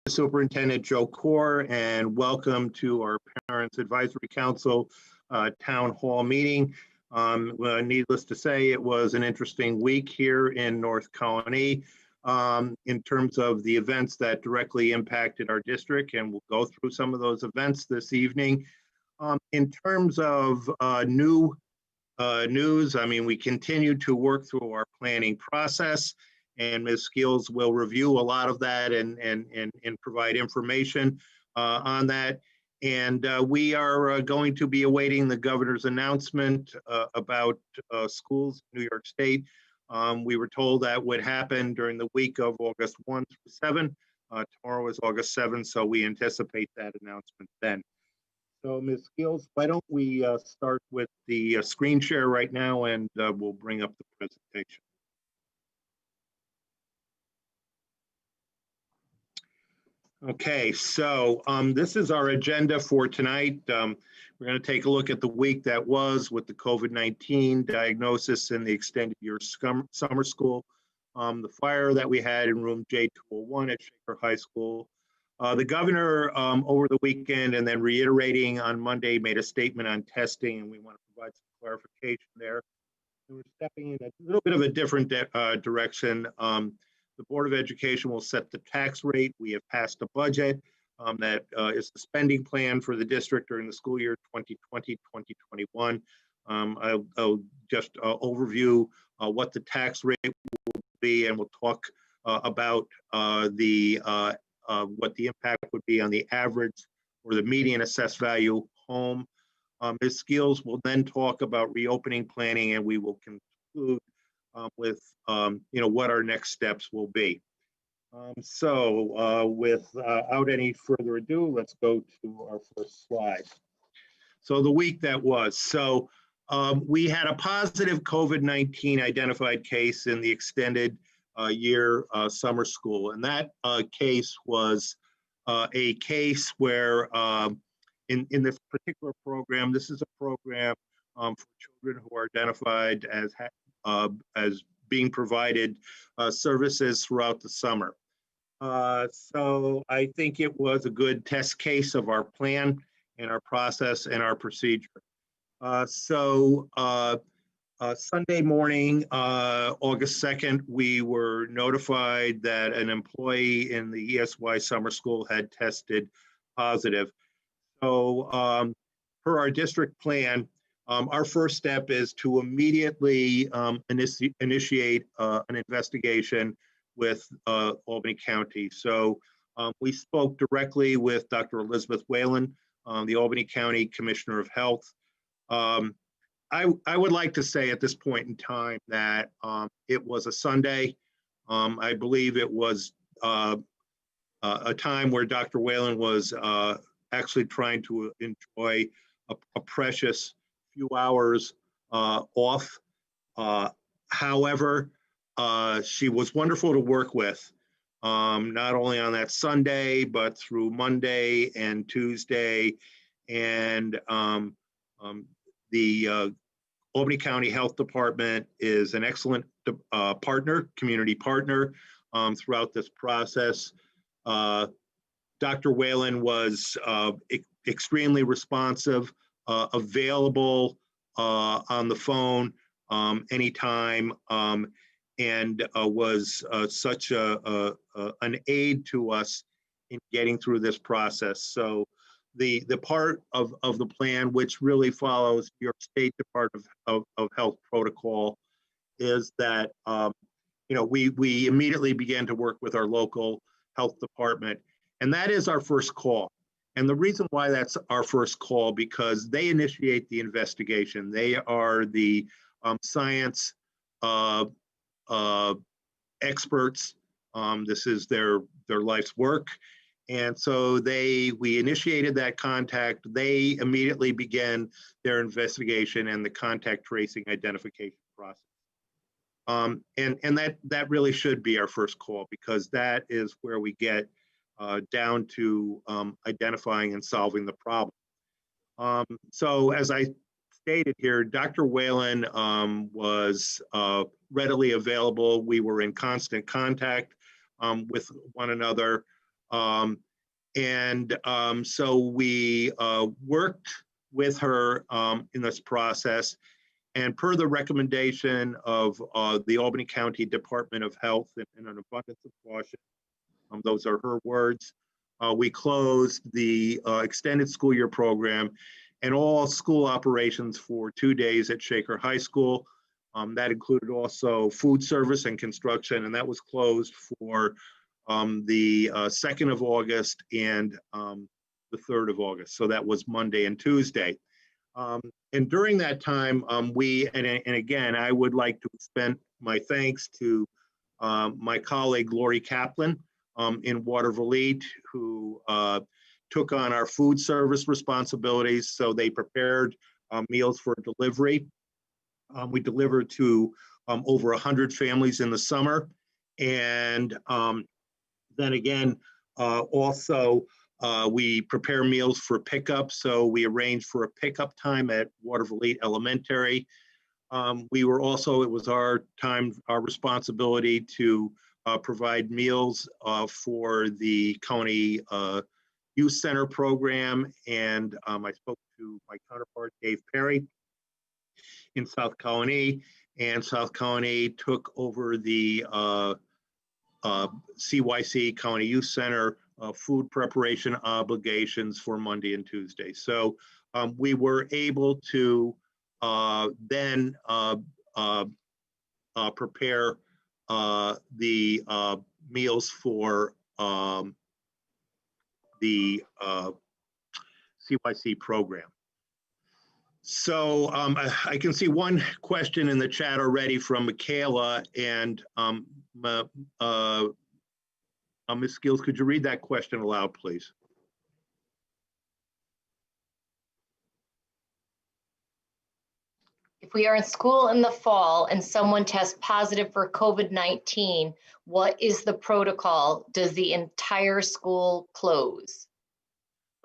Superintendent Joe Core, and welcome to our Parents Advisory Council Town Hall meeting. Needless to say, it was an interesting week here in North Colony in terms of the events that directly impacted our district, and we'll go through some of those events this evening. In terms of new news, I mean, we continue to work through our planning process, and Ms. Skills will review a lot of that and provide information on that. And we are going to be awaiting the governor's announcement about schools in New York State. We were told that would happen during the week of August 1 through 7. Tomorrow is August 7, so we anticipate that announcement then. So Ms. Skills, why don't we start with the screen share right now, and we'll bring up the presentation. Okay, so this is our agenda for tonight. We're going to take a look at the week that was with the COVID-19 diagnosis and the extended year summer school, the fire that we had in room J201 at Shaker High School. The governor over the weekend and then reiterating on Monday made a statement on testing, and we want to provide some clarification there. And we're stepping in a little bit of a different direction. The Board of Education will set the tax rate. We have passed a budget that is the spending plan for the district during the school year 2020-2021. I'll just overview what the tax rate will be, and we'll talk about what the impact would be on the average or the median assessed value home. Ms. Skills will then talk about reopening planning, and we will conclude with what our next steps will be. Without any further ado, let's go to our first slide. So the week that was. So we had a positive COVID-19 identified case in the extended year summer school. And that case was a case where in this particular program, this is a program for children who are identified as being provided services throughout the summer. So I think it was a good test case of our plan and our process and our procedure. Sunday morning, August 2nd, we were notified that an employee in the ESY summer school had tested positive. So per our district plan, our first step is to immediately initiate an investigation with Albany County. So we spoke directly with Dr. Elizabeth Whalen, the Albany County Commissioner of Health. I would like to say at this point in time that it was a Sunday. I believe it was a time where Dr. Whalen was actually trying to enjoy a precious few hours off. However, she was wonderful to work with, not only on that Sunday, but through Monday and Tuesday. And the Albany County Health Department is an excellent community partner throughout this process. Dr. Whalen was extremely responsive, available on the phone anytime, and was such an aid to us in getting through this process. So the part of the plan, which really follows New York State Department of Health protocol, is that we immediately began to work with our local health department, and that is our first call. And the reason why that's our first call, because they initiate the investigation. They are the science experts. This is their life's work. And so we initiated that contact. They immediately began their investigation and the contact tracing identification process. And that really should be our first call, because that is where we get down to identifying and solving the problem. So as I stated here, Dr. Whalen was readily available. We were in constant contact with one another. So we worked with her in this process, and per the recommendation of the Albany County Department of Health, and in an abundance of caution, those are her words, we closed the extended school year program and all school operations for 2 days at Shaker High School. That included also food service and construction, and that was closed for the 2nd of August and the 3rd of August. So that was Monday and Tuesday. And during that time, and again, I would like to extend my thanks to my colleague Lori Kaplan in Waterville, who took on our food service responsibilities. So they prepared meals for delivery. We delivered to over 100 families in the summer. And then again, also, we prepare meals for pickup. So we arranged for a pickup time at Waterville Elementary. We were also, it was our time, our responsibility to provide meals for the county youth center program. And I spoke to my counterpart, Dave Perry, in South Colony, and South Colony took over the CYC County Youth Center food preparation obligations for Monday and Tuesday. So we were able to then prepare the meals for the CYC program. So I can see one question in the chat already from Michaela, and Ms. Skills, could you read that question aloud, please? If we are in school in the fall and someone tests positive for COVID-19, what is the protocol? Does the entire school close?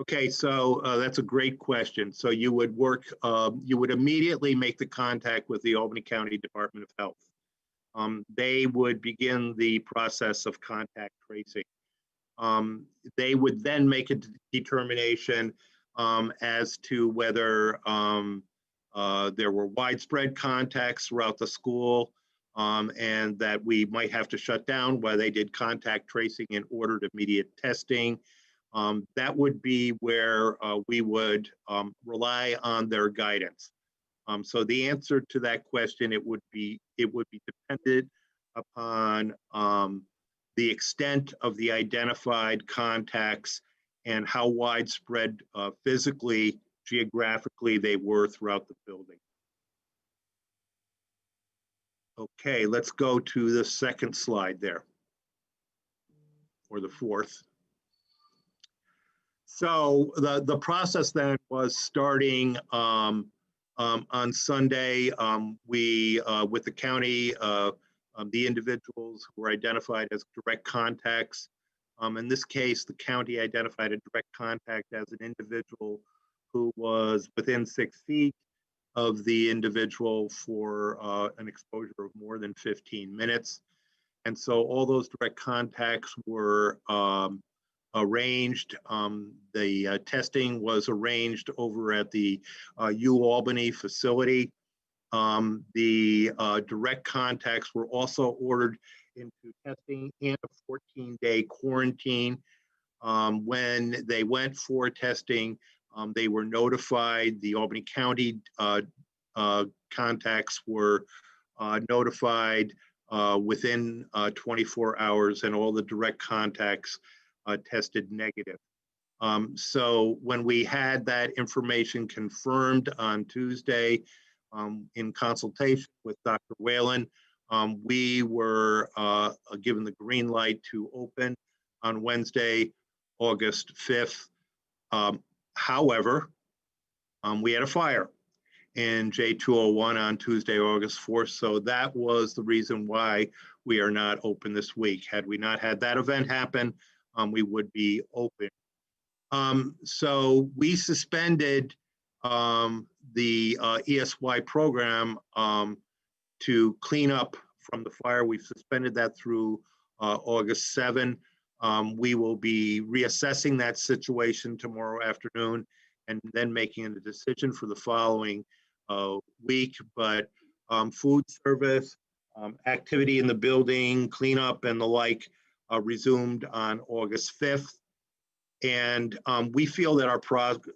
Okay, so that's a great question. So you would work, you would immediately make the contact with the Albany County Department of Health. They would begin the process of contact tracing. They would then make a determination as to whether there were widespread contacts throughout the school, and that we might have to shut down while they did contact tracing and ordered immediate testing. That would be where we would rely on their guidance. So the answer to that question, it would be dependent upon the extent of the identified contacts and how widespread physically, geographically they were throughout the building. Okay, let's go to the second slide there, or the fourth. So the process then was starting on Sunday. We, with the county, the individuals who were identified as direct contacts. In this case, the county identified a direct contact as an individual who was within 6 feet of the individual for an exposure of more than 15 minutes. And so all those direct contacts were arranged. The testing was arranged over at the UAlbany facility. The direct contacts were also ordered into testing and a 14-day quarantine. When they went for testing, they were notified. The Albany County contacts were notified within 24 hours, and all the direct contacts tested negative. So when we had that information confirmed on Tuesday, in consultation with Dr. Whalen, we were given the green light to open on Wednesday, August 5th. However, we had a fire in J201 on Tuesday, August 4th. So that was the reason why we are not open this week. Had we not had that event happen, we would be open. So we suspended the ESY program to clean up from the fire. We've suspended that through August 7. We will be reassessing that situation tomorrow afternoon and then making a decision for the following week. But food service, activity in the building, cleanup and the like resumed on August 5th. And we feel that our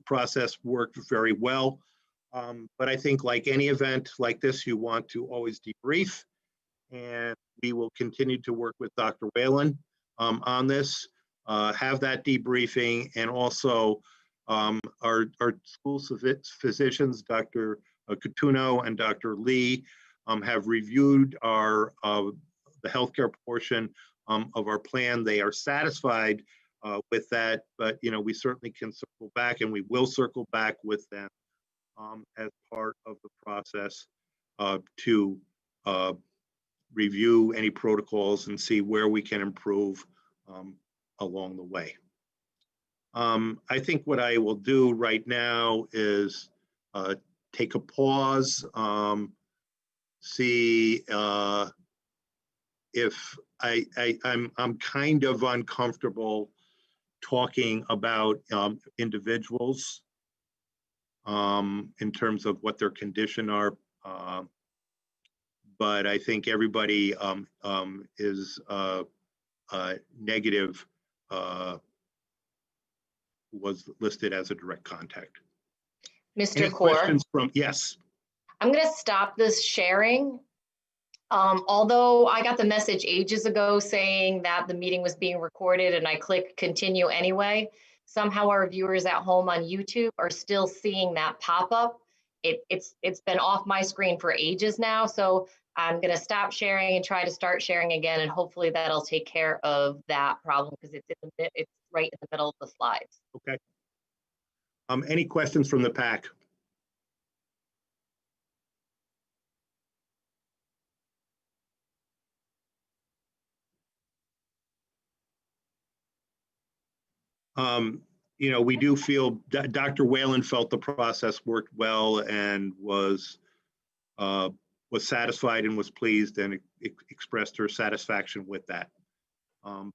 process worked very well. But I think like any event like this, you want to always debrief. And we will continue to work with Dr. Whalen on this, have that debriefing, and also our school physicians, Dr. Coutuno and Dr. Lee, have reviewed the healthcare portion of our plan. They are satisfied with that, but we certainly can circle back, and we will circle back with them as part of the process to review any protocols and see where we can improve along the way. I think what I will do right now is take a pause, see if I'm kind of uncomfortable talking about individuals in terms of what their condition are. But I think everybody is negative, was listed as a direct contact. Mr. Any Core, questions from, yes. I'm going to stop this sharing. Although I got the message ages ago saying that the meeting was being recorded and I clicked continue anyway, somehow our viewers at home on YouTube are still seeing that pop up. It's been off my screen for ages now, so I'm going to stop sharing and try to start sharing again, and hopefully that'll take care of that problem because it's right in the middle of the slides. Okay. Any questions from the PAC? We do feel that Dr. Whalen felt the process worked well and was satisfied and was pleased and expressed her satisfaction with that.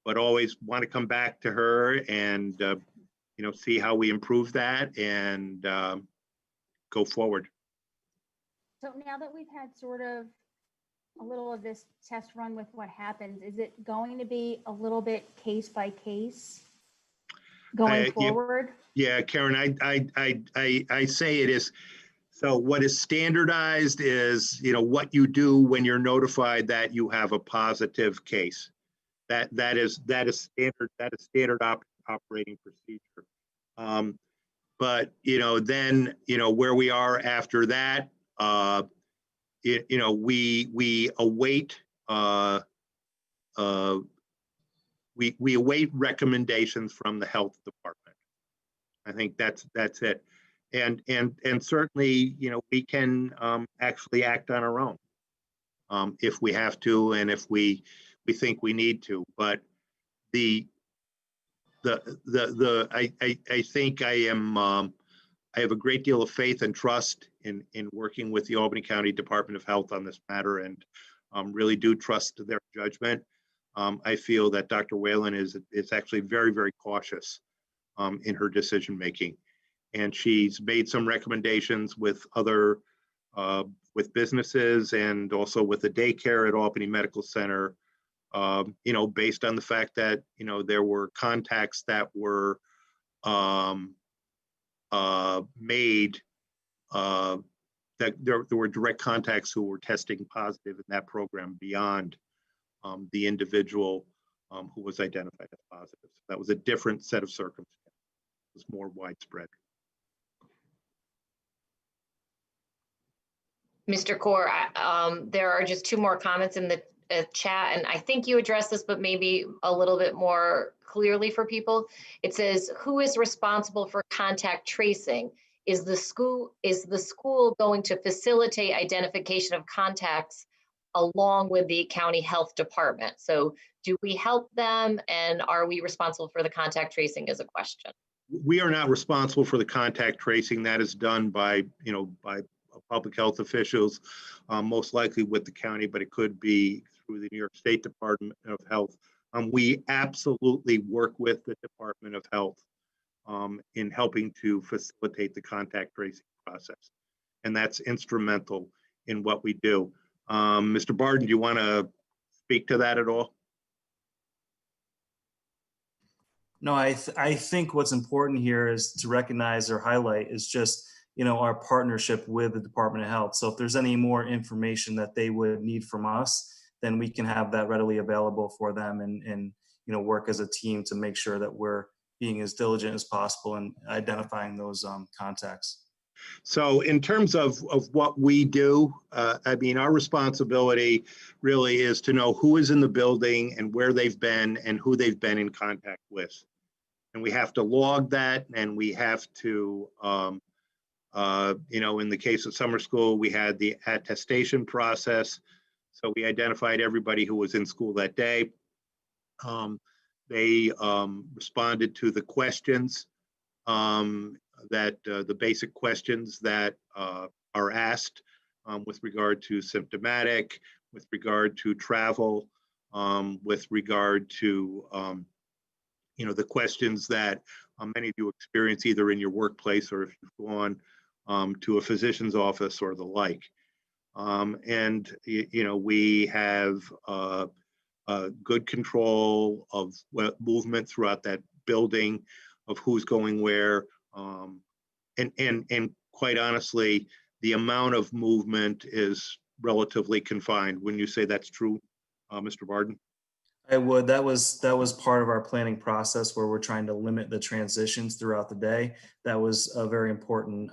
But always want to come back to her and see how we improve that and go forward. So now that we've had sort of a little of this test run with what happens, is it going to be a little bit case by case going forward? Yeah, Karen, I say it is. So what is standardized is, what you do when you're notified that you have a positive case. That is standard. That is standard operating procedure. But then where we are after that, we await we await recommendations from the health department. I think that's it. And certainly, we can actually act on our own if we have to and if we think we need to. But I think I have a great deal of faith and trust in working with the Albany County Department of Health on this matter, and really do trust their judgment. I feel that Dr. Whalen is actually very, very cautious in her decision making. And she's made some recommendations with other, with businesses and also with the daycare at Albany Medical Center, based on the fact that, there were contacts that were made, that there were direct contacts who were testing positive in that program beyond the individual who was identified as positive. So that was a different set of circumstances. It was more widespread. Mr. Core, there are just two more comments in the chat, and I think you addressed this, but maybe a little bit more clearly for people. It says, who is responsible for contact tracing? Is the school going to facilitate identification of contacts along with the county health department? So do we help them, and are we responsible for the contact tracing is a question. We are not responsible for the contact tracing. That is done by public health officials, most likely with the county, but it could be through the New York State Department of Health We absolutely work with the Department of Health in helping to facilitate the contact tracing process. And that's instrumental in what we do. Mr. Barden, do you want to speak to that at all? No, I think what's important here is to recognize or highlight is just, our partnership with the Department of Health. So if there's any more information that they would need from us, then we can have that readily available for them and work as a team to make sure that we're being as diligent as possible in identifying those contacts. So in terms of what we do, our responsibility really is to know who is in the building and where they've been and who they've been in contact with. And we have to log that, and we have to, in the case of summer school, we had the attestation process. So we identified everybody who was in school that day. They responded to the questions the basic questions that are asked with regard to symptomatic, with regard to travel, with regard to the questions that many of you experience either in your workplace or if you've gone to a physician's office or the like. We have good control of movement throughout that building, of who's going where. And quite honestly, the amount of movement is relatively confined. Wouldn't you say that's true, Mr. Barden? I would. That was part of our planning process where we're trying to limit the transitions throughout the day. That was a very important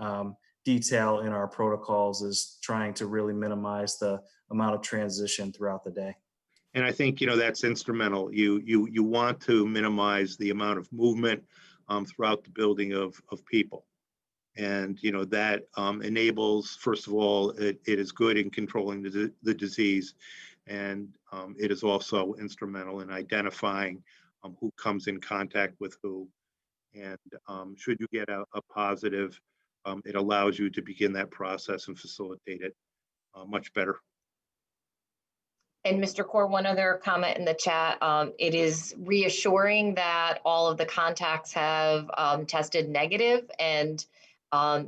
detail in our protocols, is trying to really minimize the amount of transition throughout the day. And I think that's instrumental. You want to minimize the amount of movement throughout the building of people. And that enables, first of all, it is good in controlling the disease, and it is also instrumental in identifying who comes in contact with who. And should you get a positive, it allows you to begin that process and facilitate it much better. And Mr. Core, one other comment in the chat. It is reassuring that all of the contacts have tested negative, and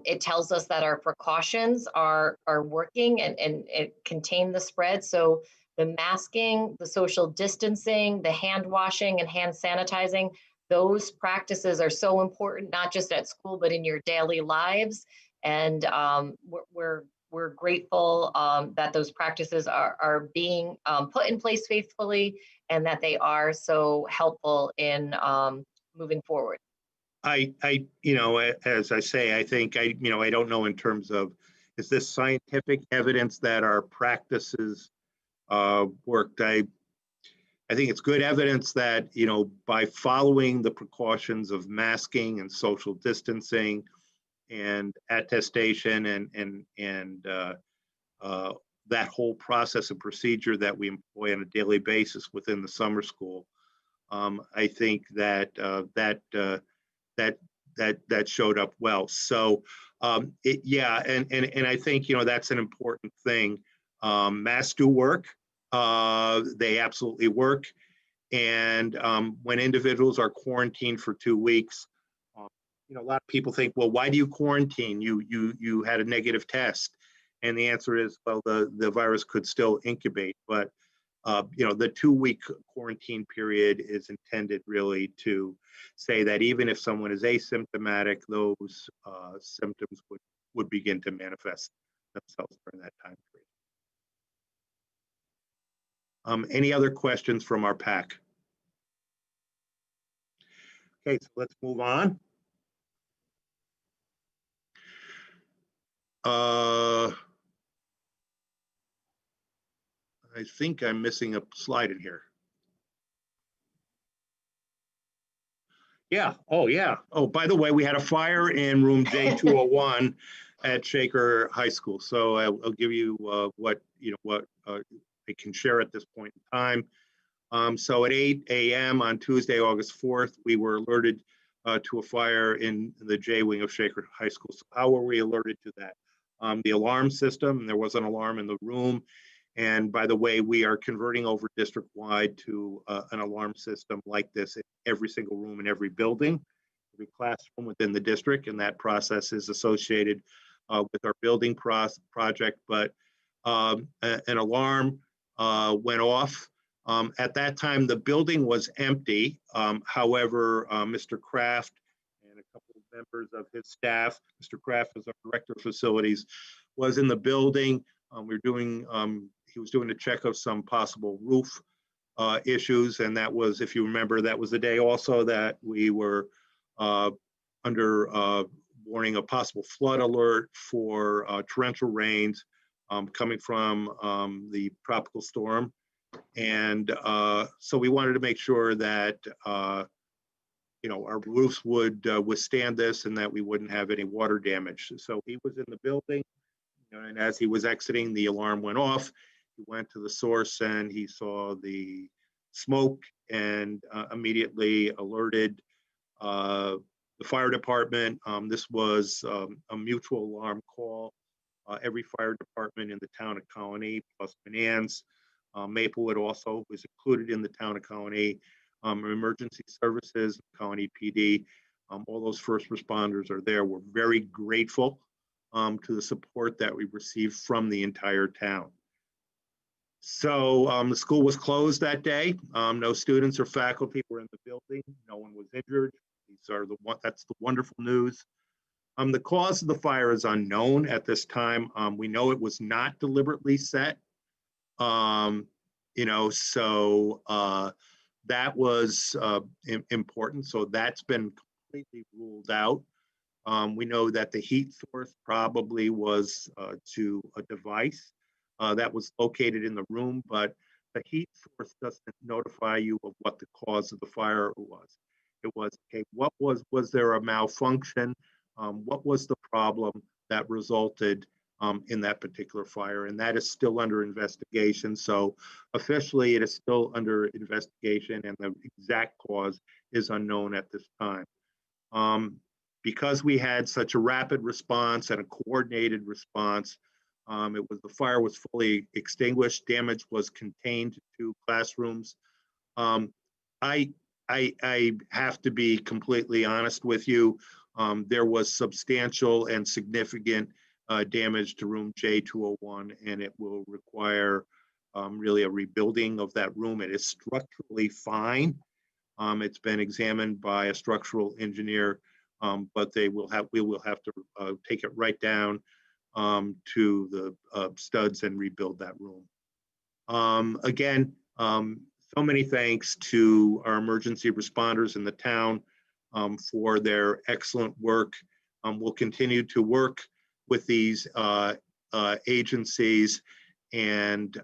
it tells us that our precautions are working and it contain the spread. So the masking, the social distancing, the hand washing and hand sanitizing, those practices are so important, not just at school, but in your daily lives. And we're grateful that those practices are being put in place faithfully, and that they are so helpful in moving forward. As I say, I think I don't know in terms of, is this scientific evidence that our practices worked? I think it's good evidence that, by following the precautions of masking and social distancing and attestation and that whole process and procedure that we employ on a daily basis within the summer school, I think that that showed up well. So and I think that's an important thing. Masks do work. They absolutely work. And when individuals are quarantined for 2 weeks, a lot of people think, well, why do you quarantine? You had a negative test. And the answer is, well, the virus could still incubate. But, the 2-week quarantine period is intended really to say that even if someone is asymptomatic, those symptoms would begin to manifest themselves during that time period. Any other questions from our PAC? Okay, so let's move on. I think I'm missing a slide in here. Yeah. Oh, yeah. Oh, by the way, we had a fire in room J201 at Shaker High School. So I'll give you what I can share at this point in time. So at 8 a.m. on Tuesday, August 4th, we were alerted to a fire in the J wing of Shaker High School. So how were we alerted to that? The alarm system, there was an alarm in the room, And by the way, we are converting over district-wide to an alarm system like this in every single room in every building, every classroom within the district, and that process is associated with our building project. But an alarm went off. At that time, the building was empty. However, Mr. Kraft and a couple of members of his staff, Mr. Kraft is our director of facilities, was in the building. He was doing a check of some possible roof issues, and that was, if you remember, that was the day also that we were under warning of possible flood alert for torrential rains coming from the tropical storm. And so we wanted to make sure that our roofs would withstand this and that we wouldn't have any water damage. So he was in the building, and as he was exiting, the alarm went off. He went to the source and he saw the smoke and immediately alerted the fire department. This was a mutual alarm call. Every fire department in the town of Colony, plus Finance, Maplewood also was included in the town of Colony, emergency services, Colony PD, all those first responders are there. We're very grateful to the support that we received from the entire town. So the school was closed that day. No students or faculty were in the building. No one was injured. That's the wonderful news. The cause of the fire is unknown at this time. We know it was not deliberately set. So that was important. So that's been completely ruled out. We know that the heat source probably was to a device that was located in the room, but the heat source doesn't notify you of what the cause of the fire was. It was, okay, was there a malfunction? What was the problem that resulted in that particular fire? And that is still under investigation. So officially it is still under investigation and the exact cause is unknown at this time. Because we had such a rapid response and a coordinated response, the fire was fully extinguished. Damage was contained to classrooms. I have to be completely honest with you. There was substantial and significant damage to room J201, and it will require really a rebuilding of that room. It is structurally fine. It's been examined by a structural engineer, but we will have to take it right down to the studs and rebuild that room. Again, so many thanks to our emergency responders in the town for their excellent work. We'll continue to work with these agencies and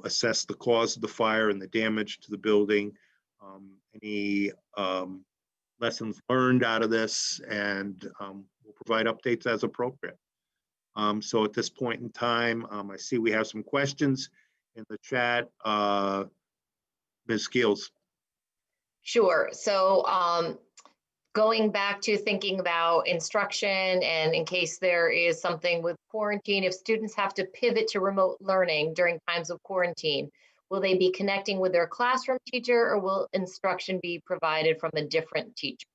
assess the cause of the fire and the damage to the building, any lessons learned out of this, and we'll provide updates as appropriate. So at this point in time, I see we have some questions in the chat. Ms. Skeels. Sure. So going back to thinking about instruction, and in case there is something with quarantine, if students have to pivot to remote learning during times of quarantine, will they be connecting with their classroom teacher, or will instruction be provided from a different teacher?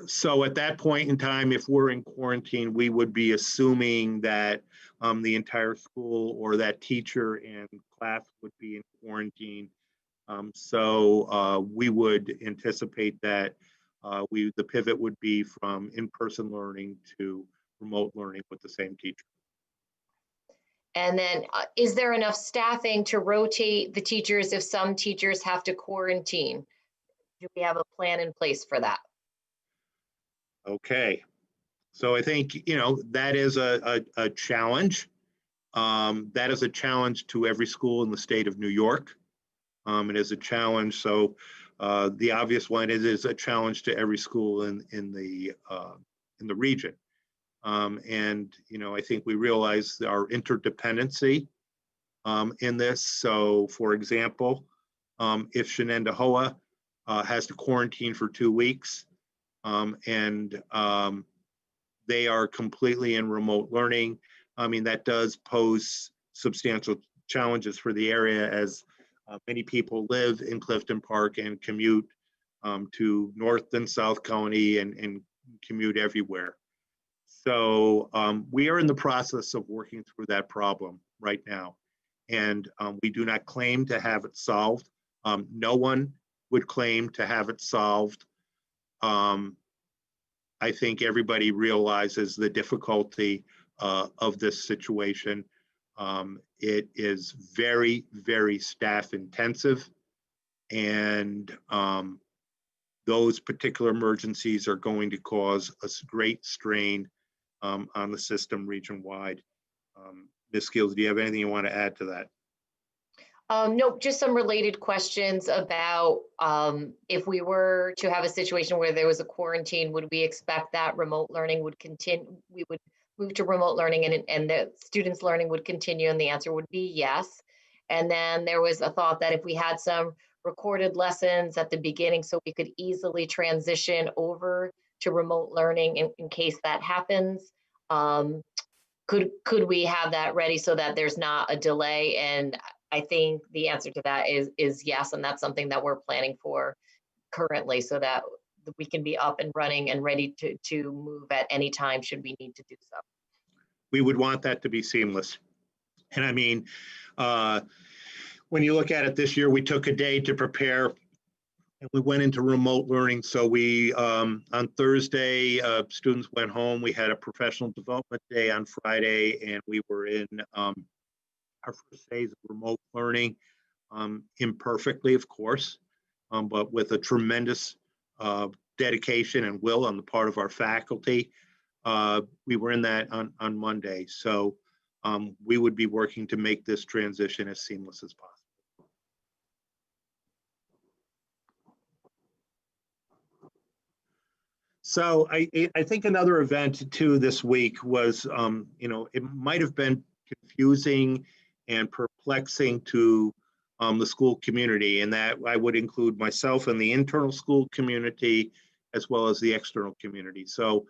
So at that point in time, if we're in quarantine, we would be assuming that the entire school or that teacher and class would be in quarantine. So we would anticipate that the pivot would be from in-person learning to remote learning with the same teacher. And then is there enough staffing to rotate the teachers if some teachers have to quarantine? Do we have a plan in place for that? Okay, so I think, that is a challenge. That is a challenge to every school in the state of New York. It is a challenge. So the obvious one is a challenge to every school in the region. And I think we realize our interdependency in this. So, for example, if Shenendehowa has to quarantine for 2 weeks, and they are completely in remote learning, I mean, that does pose substantial challenges for the area, as many people live in Clifton Park and commute to North and South County and commute everywhere. So we are in the process of working through that problem right now. And we do not claim to have it solved. No one would claim to have it solved. I think everybody realizes the difficulty of this situation. It is very, very staff intensive, and those particular emergencies are going to cause a great strain on the system region-wide. Ms. Skills, do you have anything you want to add to that? Nope, just some related questions about if we were to have a situation where there was a quarantine, would we expect that remote learning would continue? We would move to remote learning and the students' learning would continue, and the answer would be yes. And then there was a thought that if we had some recorded lessons at the beginning so we could easily transition over to remote learning in case that happens, could we have that ready so that there's not a delay? And I think the answer to that is yes, and that's something that we're planning for currently so that we can be up and running and ready to move at any time should we need to do so. We would want that to be seamless. And I mean, when you look at it this year, we took a day to prepare and we went into remote learning. So we, on Thursday, students went home. We had a professional development day on Friday, and we were in our first days of remote learning, imperfectly, of course, but with a tremendous dedication and will on the part of our faculty. We were in that on Monday. So we would be working to make this transition as seamless as possible. So I think another event too this week was, it might have been confusing and perplexing to the school community, and that I would include myself and the internal school community as well as the external community. So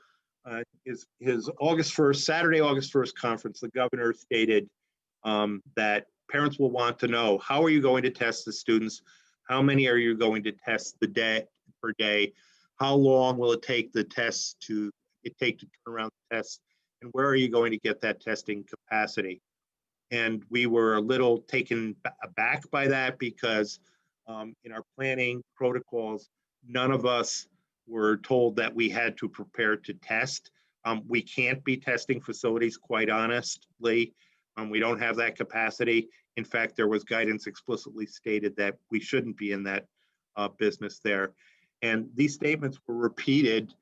his August 1st, Saturday, August 1st conference, the governor stated that parents will want to know, how are you going to test the students? How many are you going to test per day? How long will it take the tests to turn around the tests? And where are you going to get that testing capacity? And we were a little taken aback by that because in our planning protocols, none of us were told that we had to prepare to test. We can't be testing facilities, quite honestly. We don't have that capacity. In fact, there was guidance explicitly stated that we shouldn't be in that business there. And these statements were repeated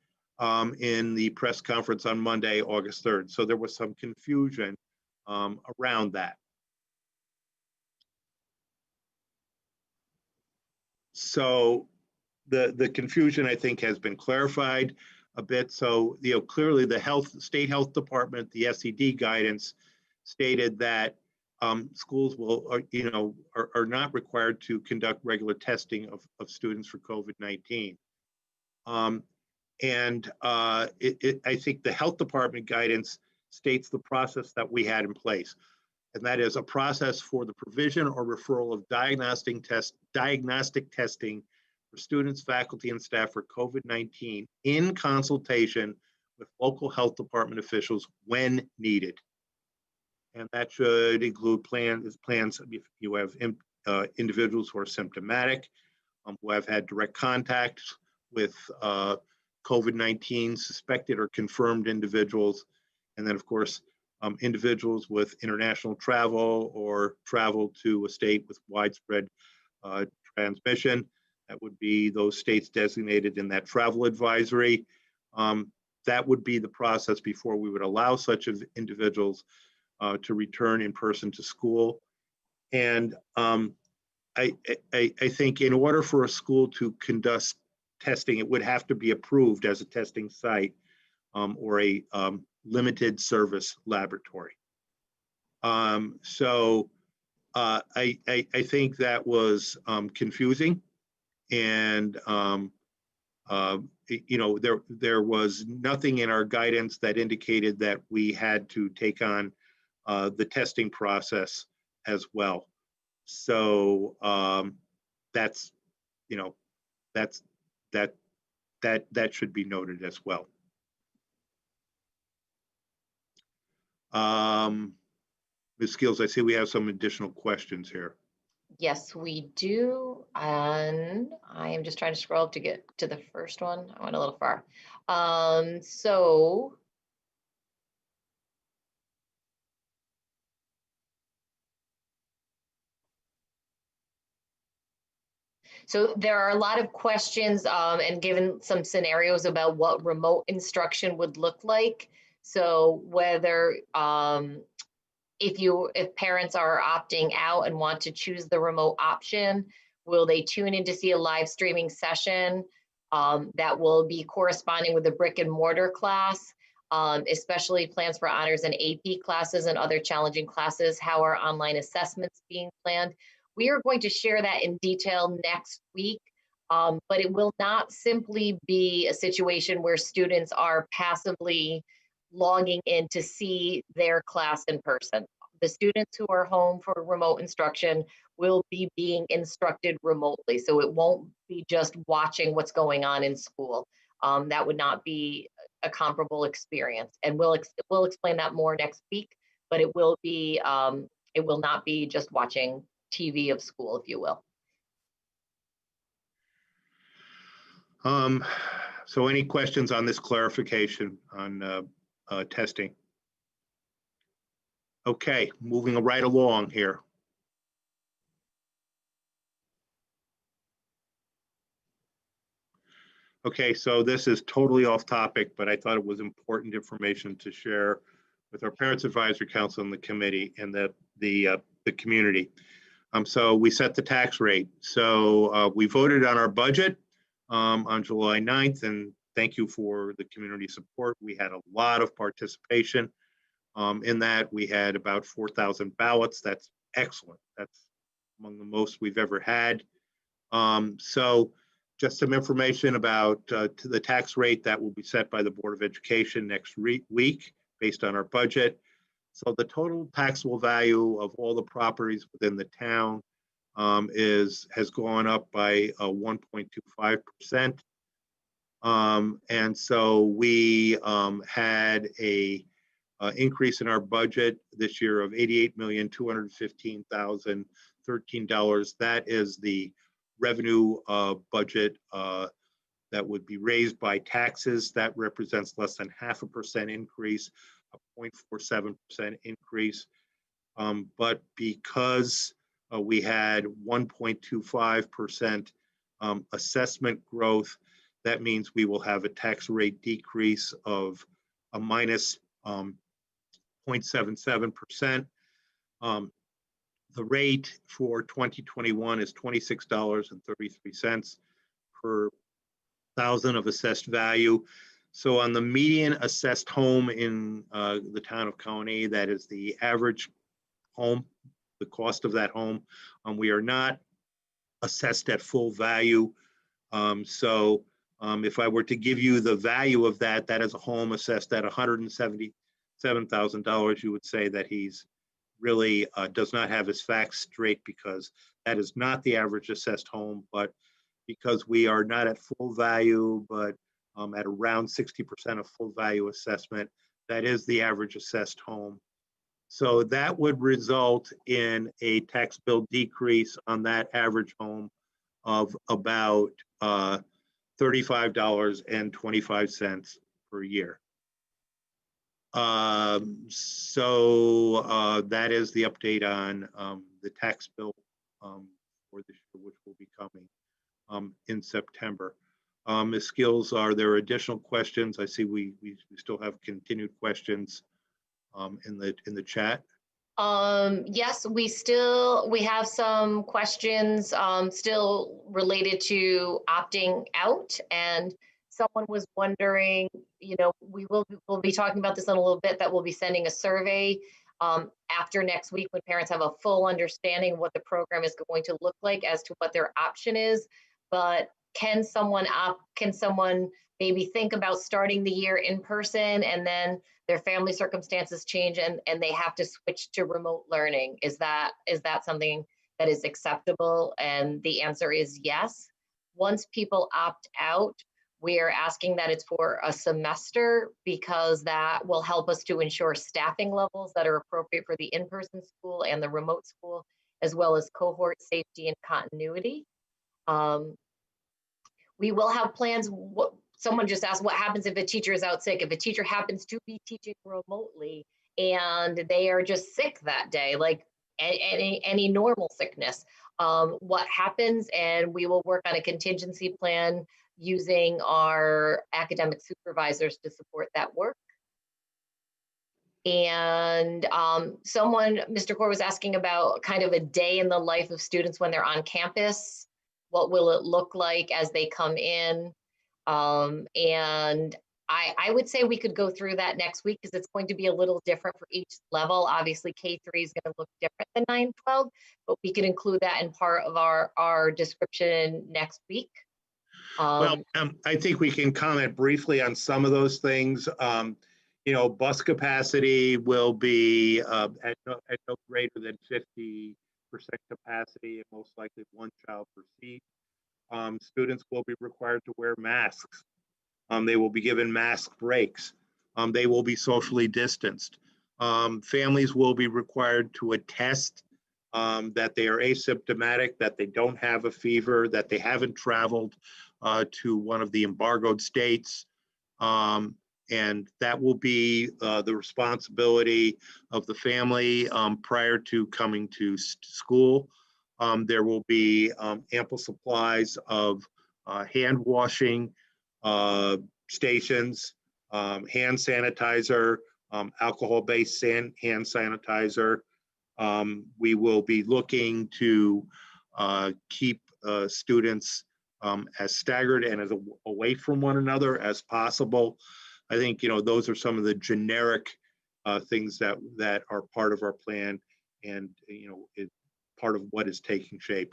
in the press conference on Monday, August 3rd. So there was some confusion around that. So the confusion, I think, has been clarified a bit. So, clearly the state health department, the SED guidance stated that schools are not required to conduct regular testing of students for COVID-19. I think the health department guidance states the process that we had in place. And that is a process for the provision or referral of diagnostic testing for students, faculty, and staff for COVID-19 in consultation with local health department officials when needed. And that should include plans if you have individuals who are symptomatic, who have had direct contact with COVID-19 suspected or confirmed individuals, and then of course, individuals with international travel or travel to a state with widespread transmission. That would be those states designated in that travel advisory. That would be the process before we would allow such individuals to return in person to school. And I think in order for a school to conduct testing, it would have to be approved as a testing site or a limited service laboratory. So I think that was confusing, and there was nothing in our guidance that indicated that we had to take on the testing process as well. So that's, you know, that should be noted as well. Ms. Skills, I see we have some additional questions here. Yes, we do. And I am just trying to scroll up to get to the first one. I went a little far. So there are a lot of questions and given some scenarios about what remote instruction would look like. So whether if parents are opting out and want to choose the remote option, will they tune in to see a live streaming session that will be corresponding with the brick and mortar class, especially plans for honors and AP classes and other challenging classes? How are online assessments being planned? We are going to share that in detail next week, but it will not simply be a situation where students are passively logging in to see their class in person. The students who are home for remote instruction will be being instructed remotely. So it won't be just watching what's going on in school. That would not be a comparable experience. And we'll explain that more next week, but it will not be just watching TV of school, if you will. So any questions on this clarification on testing? Okay, moving right along here. Okay, so this is totally off topic, but I thought it was important information to share with our Parents Advisory Council and the committee and the community. So we set the tax rate. So we voted on our budget on July 9th, and thank you for the community support. We had a lot of participation in that. We had about 4,000 ballots. That's excellent. That's among the most we've ever had. So just some information about the tax rate that will be set by the Board of Education next week based on our budget. So the total taxable value of all the properties within the town has gone up by 1.25%. And so we had a increase in our budget this year of $88,215,013. That is the revenue budget that would be raised by taxes. That represents less than 0.5% increase, a 0.47% increase. But because we had 1.25% assessment growth, that means we will have a tax rate decrease of a minus 0.77%. The rate for 2021 is $26.33 per thousand of assessed value. So on the median assessed home in the town of Coney, that is the average home, the cost of that home, we are not assessed at full value. So if I were to give you the value of that, that is a home assessed at $177,000, you would say that he's really does not have his facts straight, because that is not the average assessed home. But because we are not at full value, but at around 60% of full value assessment, that is the average assessed home. So that would result in a tax bill decrease on that average home of about $35.25 per year. So that is the update on the tax bill for this year, which will be coming in September. Ms. Skills, are there additional questions? I see we still have continued questions in the chat. Yes, we have some questions still related to opting out, and someone was wondering, we'll be talking about this in a little bit, that we'll be sending a survey after next week when parents have a full understanding of what the program is going to look like as to what their option is. But can someone maybe think about starting the year in person and then their family circumstances change and they have to switch to remote learning? Is that something that is acceptable? And the answer is yes. Once people opt out, we are asking that it's for a semester because that will help us to ensure staffing levels that are appropriate for the in-person school and the remote school, as well as cohort safety and continuity. We will have plans. Someone just asked, what happens if a teacher is out sick? If a teacher happens to be teaching remotely and they are just sick that day, like any normal sickness, what happens? And we will work on a contingency plan using our academic supervisors to support that work. And Mr. Core was asking about kind of a day in the life of students when they're on campus. What will it look like as they come in? And I would say we could go through that next week because it's going to be a little different for each level. Obviously, K3 is going to look different than 9-12, but we could include that in part of our description next week. Well, I think we can comment briefly on some of those things. You know, bus capacity will be at no greater than 50% capacity and most likely one child per seat. Students will be required to wear masks. They will be given mask breaks. They will be socially distanced. Families will be required to attest that they are asymptomatic, that they don't have a fever, that they haven't traveled to one of the embargoed states. And that will be the responsibility of the family prior to coming to school. There will be ample supplies of hand washing stations, hand sanitizer, alcohol-based hand sanitizer. We will be looking to keep students as staggered and as away from one another as possible. I think, you know, those are some of the generic things that are part of our plan and, you know, part of what is taking shape.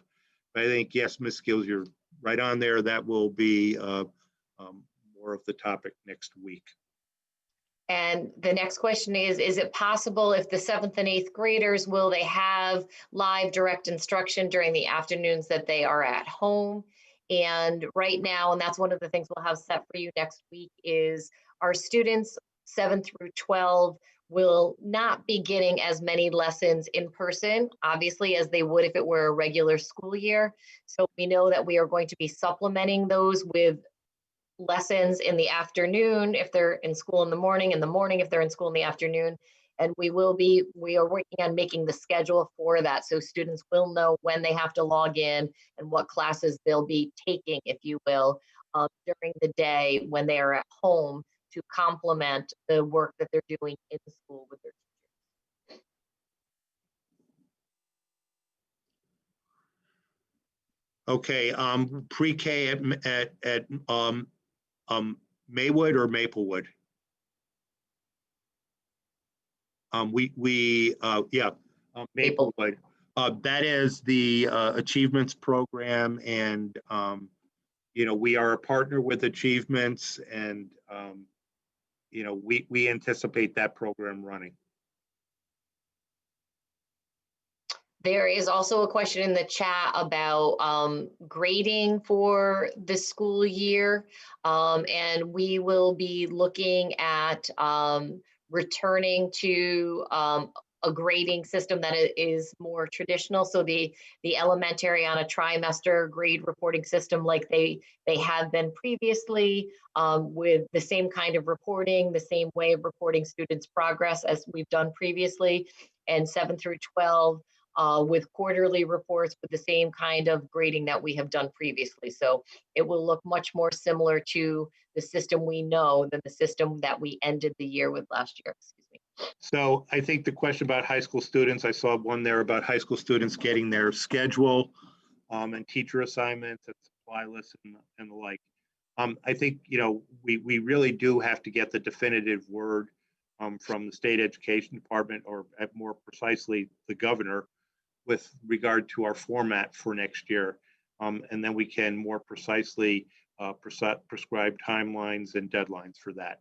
But I think, yes, Ms. Skills, you're right on there. That will be more of the topic next week. And the next question is it possible if the 7th and 8th graders, will they have live direct instruction during the afternoons that they are at home? And right now, and that's one of the things we'll have set for you next week, is our students 7 through 12 will not be getting as many lessons in person, obviously, as they would if it were a regular school year. So we know that we are going to be supplementing those with lessons in the afternoon if they're in school in the morning if they're in school in the afternoon. And we are working on making the schedule for that so students will know when they have to log in and what classes they'll be taking, if you will, during the day when they are at home to complement the work that they're doing in school with their teachers. Okay, pre-K at Maywood or Maplewood? Maplewood. That is the Achievements program, and you know, we are a partner with Achievements, and you know, we anticipate that program running. There is also a question in the chat about grading for the school year, and we will be looking at returning to a grading system that is more traditional. So the elementary on a trimester grade reporting system like they have been previously, with the same kind of reporting, the same way of reporting students' progress as we've done previously, and 7 through 12 with quarterly reports with the same kind of grading that we have done previously. So it will look much more similar to the system we know than the system that we ended the year with last year. Excuse me. So I think the question about high school students, I saw one there about high school students getting their schedule and teacher assignments and supply lists and the like. I think, you know, we really do have to get the definitive word from the state education department, or more precisely the governor, with regard to our format for next year. and then we can more precisely prescribe timelines and deadlines for that.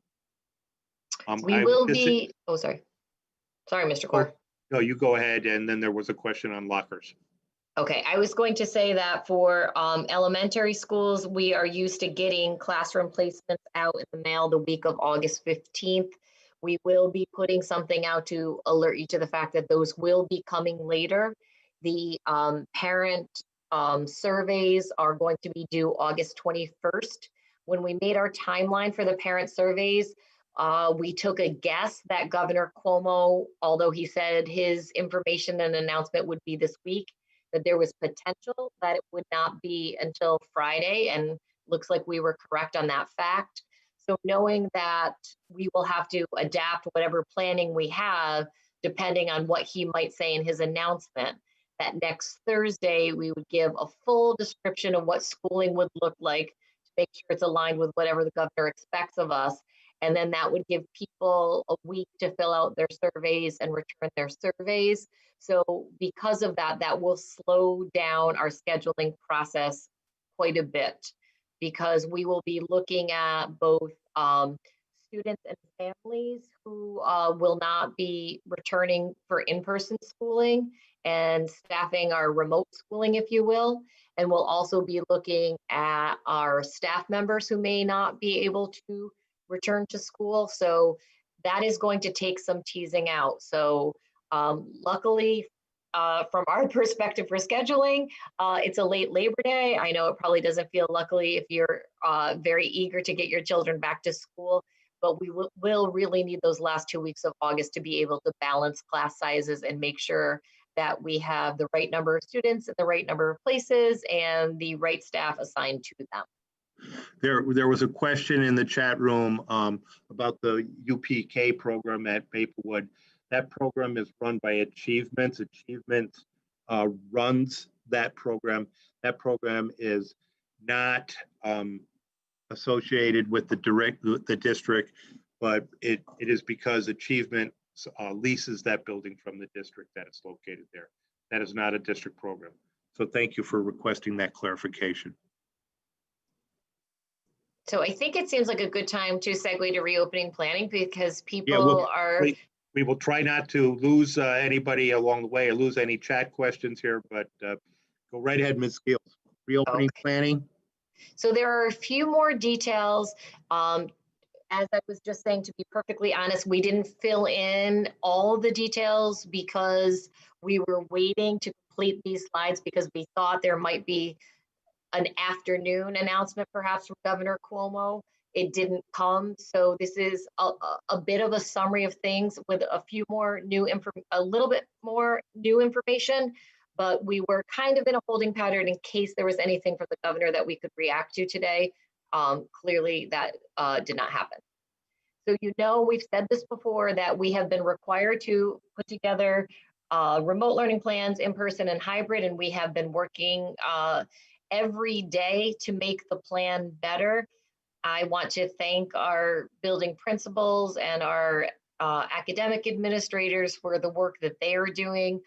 We will be, oh, sorry, Mr. Core. No, you go ahead, and then there was a question on lockers. Okay, I was going to say that for elementary schools, we are used to getting classroom placements out in the mail the week of August 15th. We will be putting something out to alert you to the fact that those will be coming later. The parent surveys are going to be due August 21st. When we made our timeline for the parent surveys, we took a guess that Governor Cuomo, although he said his information and announcement would be this week, that there was potential that it would not be until Friday, and looks like we were correct on that fact. So knowing that we will have to adapt whatever planning we have, depending on what he might say in his announcement, that next Thursday, we would give a full description of what schooling would look like to make sure it's aligned with whatever the governor expects of us. And then that would give people a week to fill out their surveys and return their surveys. So because of that, that will slow down our scheduling process quite a bit, because we will be looking at both students and families who will not be returning for in-person schooling and staffing our remote schooling, if you will. And we'll also be looking at our staff members who may not be able to return to school. So that is going to take some teasing out. So luckily, from our perspective for scheduling, it's a late Labor Day. I know it probably doesn't feel luckily if you're very eager to get your children back to school, but we will really need those last 2 weeks of August to be able to balance class sizes and make sure that we have the right number of students in the right number of places and the right staff assigned to them. There was a question in the chat room about the UPK program at Maplewood. That program is run by Achievements. Achievements runs that program. That program is not associated with the district, but it is because Achievement leases that building from the district that it's located there. That is not a district program. So thank you for requesting that clarification. So I think it seems like a good time to segue to reopening planning, because people We will try not to lose anybody along the way or lose any chat questions here, but go right ahead, Ms. Gill. Reopening planning. So there are a few more details. As I was just saying, to be perfectly honest, we didn't fill in all the details because we were waiting to complete these slides because we thought there might be an afternoon announcement perhaps from Governor Cuomo. It didn't come. So this is a bit of a summary of things with a few more a little bit more new information, but we were kind of in a holding pattern in case there was anything from the governor that we could react to today. Clearly that did not happen. So we've said this before, that we have been required to put together remote learning plans, in-person and hybrid, and we have been working every day to make the plan better. I want to thank our building principals and our academic administrators for the work that they are doing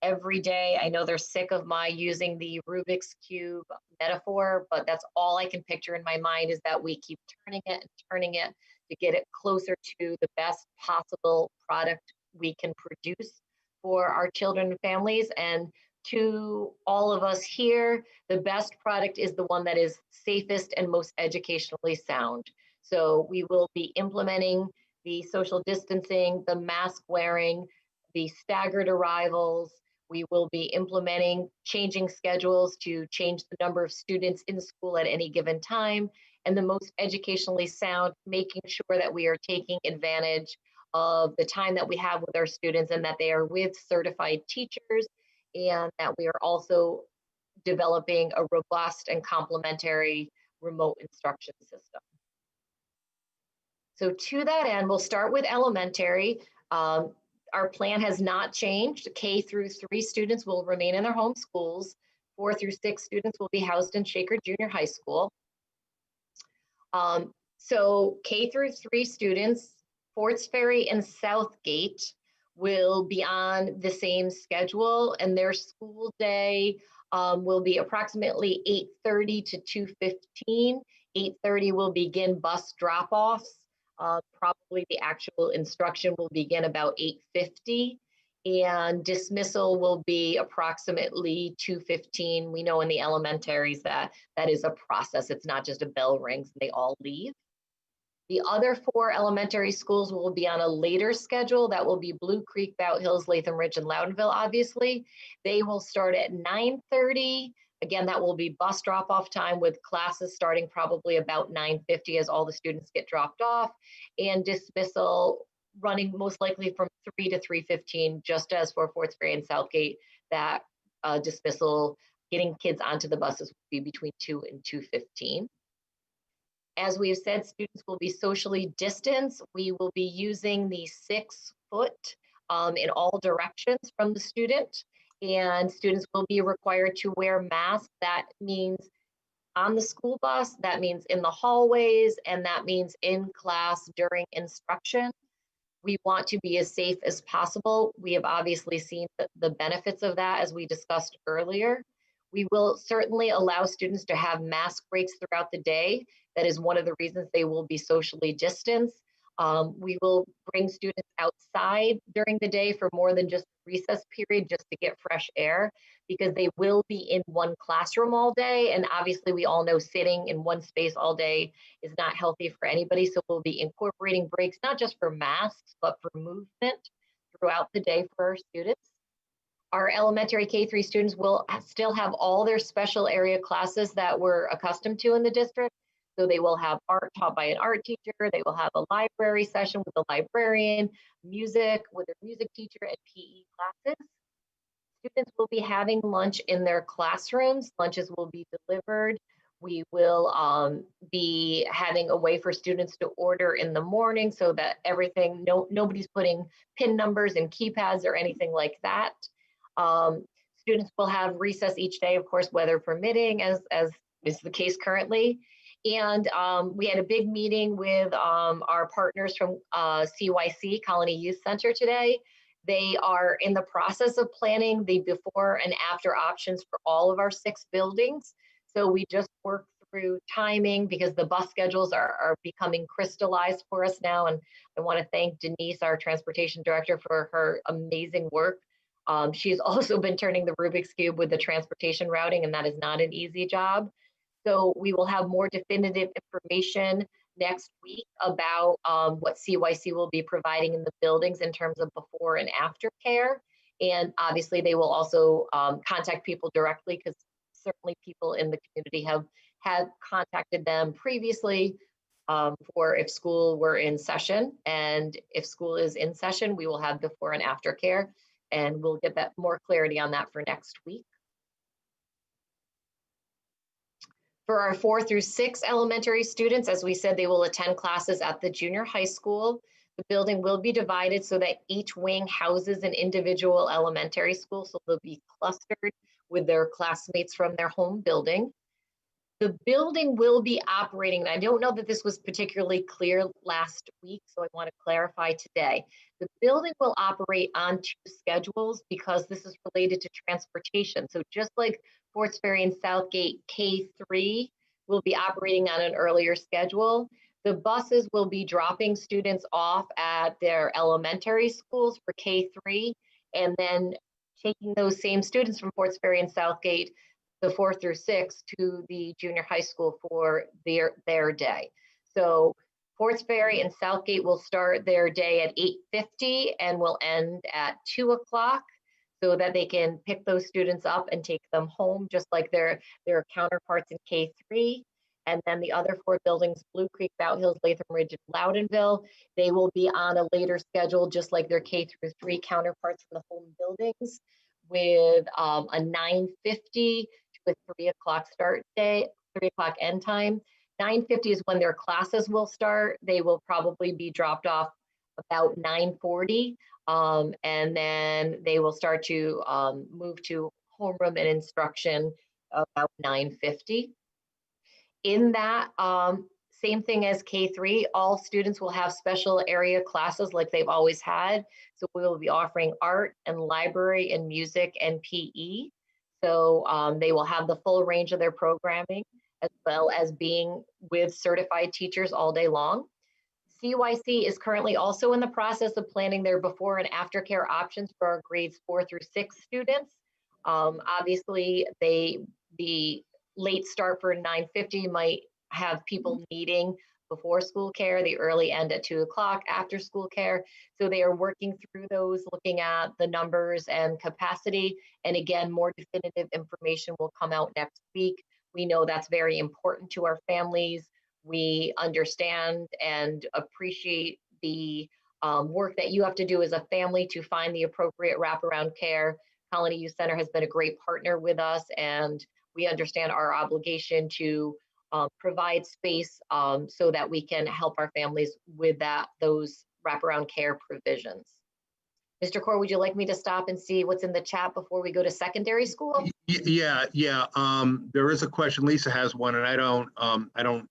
every day. I know they're sick of my using the Rubik's Cube metaphor, but that's all I can picture in my mind, is that we keep turning it and turning it to get it closer to the best possible product we can produce for our children and families. And to all of us here, the best product is the one that is safest and most educationally sound. So we will be implementing the social distancing, the mask wearing, the staggered arrivals. We will be implementing changing schedules to change the number of students in school at any given time, and the most educationally sound, making sure that we are taking advantage of the time that we have with our students and that they are with certified teachers, and that we are also developing a robust and complementary remote instruction system. So to that end, we'll start with elementary. Our plan has not changed. K through 3 students will remain in their home schools. 4 through 6 students will be housed in Shaker Junior High School. So K through 3 students, Forts Ferry and Southgate, will be on the same schedule, and their school day will be approximately 8:30 to 2:15. 8:30 will begin bus drop-offs. Probably the actual instruction will begin about 8:50. And dismissal will be approximately 2:15. We know in the elementaries that is a process. It's not just a bell rings and they all leave. The other 4 elementary schools will be on a later schedule. That will be Blue Creek, Bout Hills, Latham Ridge, and Loudonville, obviously. They will start at 9:30. Again, that will be bus drop-off time with classes starting probably about 9:50 as all the students get dropped off, and dismissal running most likely from 3 to 3:15, just as for Fort Ferry and Southgate, that dismissal, getting kids onto the buses will be between 2 and 2:15. As we have said, students will be socially distanced. We will be using the 6 foot in all directions from the student, and students will be required to wear masks. That means on the school bus, that means in the hallways, and that means in class during instruction. We want to be as safe as possible. We have obviously seen the benefits of that as we discussed earlier. We will certainly allow students to have mask breaks throughout the day. That is one of the reasons they will be socially distanced. We will bring students outside during the day for more than just recess period, just to get fresh air, because they will be in one classroom all day. And obviously we all know sitting in one space all day is not healthy for anybody. So we'll be incorporating breaks, not just for masks, but for movement throughout the day for our students. Our elementary K-3 students will still have all their special area classes that we're accustomed to in the district. So they will have art taught by an art teacher. They will have a library session with a librarian, music with their music teacher, and PE classes. Students will be having lunch in their classrooms. Lunches will be delivered. We will be having a way for students to order in the morning so that everything, nobody's putting PIN numbers and keypads or anything like that. Students will have recess each day, of course, weather permitting, as is the case currently. And we had a big meeting with our partners from CYC, Colony Youth Center, today. They are in the process of planning the before and after options for all of our 6 buildings. So we just worked through timing because the bus schedules are becoming crystallized for us now. And I want to thank Denise, our transportation director, for her amazing work. She's also been turning the Rubik's Cube with the transportation routing, and that is not an easy job. So we will have more definitive information next week about what CYC will be providing in the buildings in terms of before and after care. And obviously they will also contact people directly, because certainly people in the community have contacted them previously for if school were in session. And if school is in session, we will have before and after care. And we'll get that more clarity on that for next week. For our 4 through 6 elementary students, as we said, they will attend classes at the junior high school. The building will be divided so that each wing houses an individual elementary school, so they'll be clustered with their classmates from their home building. The building will be operating, and I don't know that this was particularly clear last week, so I want to clarify today. The building will operate on 2 schedules because this is related to transportation. So just like Fort Ferry and Southgate K-3 will be operating on an earlier schedule, the buses will be dropping students off at their elementary schools for K-3, and then taking those same students from Fort Ferry and Southgate, the 4 through 6, to the junior high school for their day. So Fort Ferry and Southgate will start their day at 8:50 and will end at 2 o'clock, so that they can pick those students up and take them home, just like their counterparts in K-3. And then the other 4 buildings, Blue Creek, Bout Hills, Latham Ridge, and Loudonville, they will be on a later schedule, just like their K-3 counterparts from the home buildings, with a 9:50 to a 3 o'clock start day, 3 o'clock end time. 9:50 is when their classes will start. They will probably be dropped off about 9:40. And then they will start to move to homeroom and instruction about 9:50. In that, same thing as K-3, all students will have special area classes like they've always had. So we will be offering art and library and music and PE. So they will have the full range of their programming, as well as being with certified teachers all day long. CYC is currently also in the process of planning their before and after care options for our grades 4 through 6 students. Obviously, the late start for 9:50 might have people needing before school care, the early end at 2 o'clock after school care. So they are working through those, looking at the numbers and capacity. And again, more definitive information will come out next week. We know that's very important to our families. We understand and appreciate the work that you have to do as a family to find the appropriate wraparound care. Colony Youth Center has been a great partner with us, and we understand our obligation to provide space so that we can help our families with those wraparound care provisions. Mr. Core, would you like me to stop and see what's in the chat before we go to secondary school? Yeah. There is a question. Lisa has one, and I don't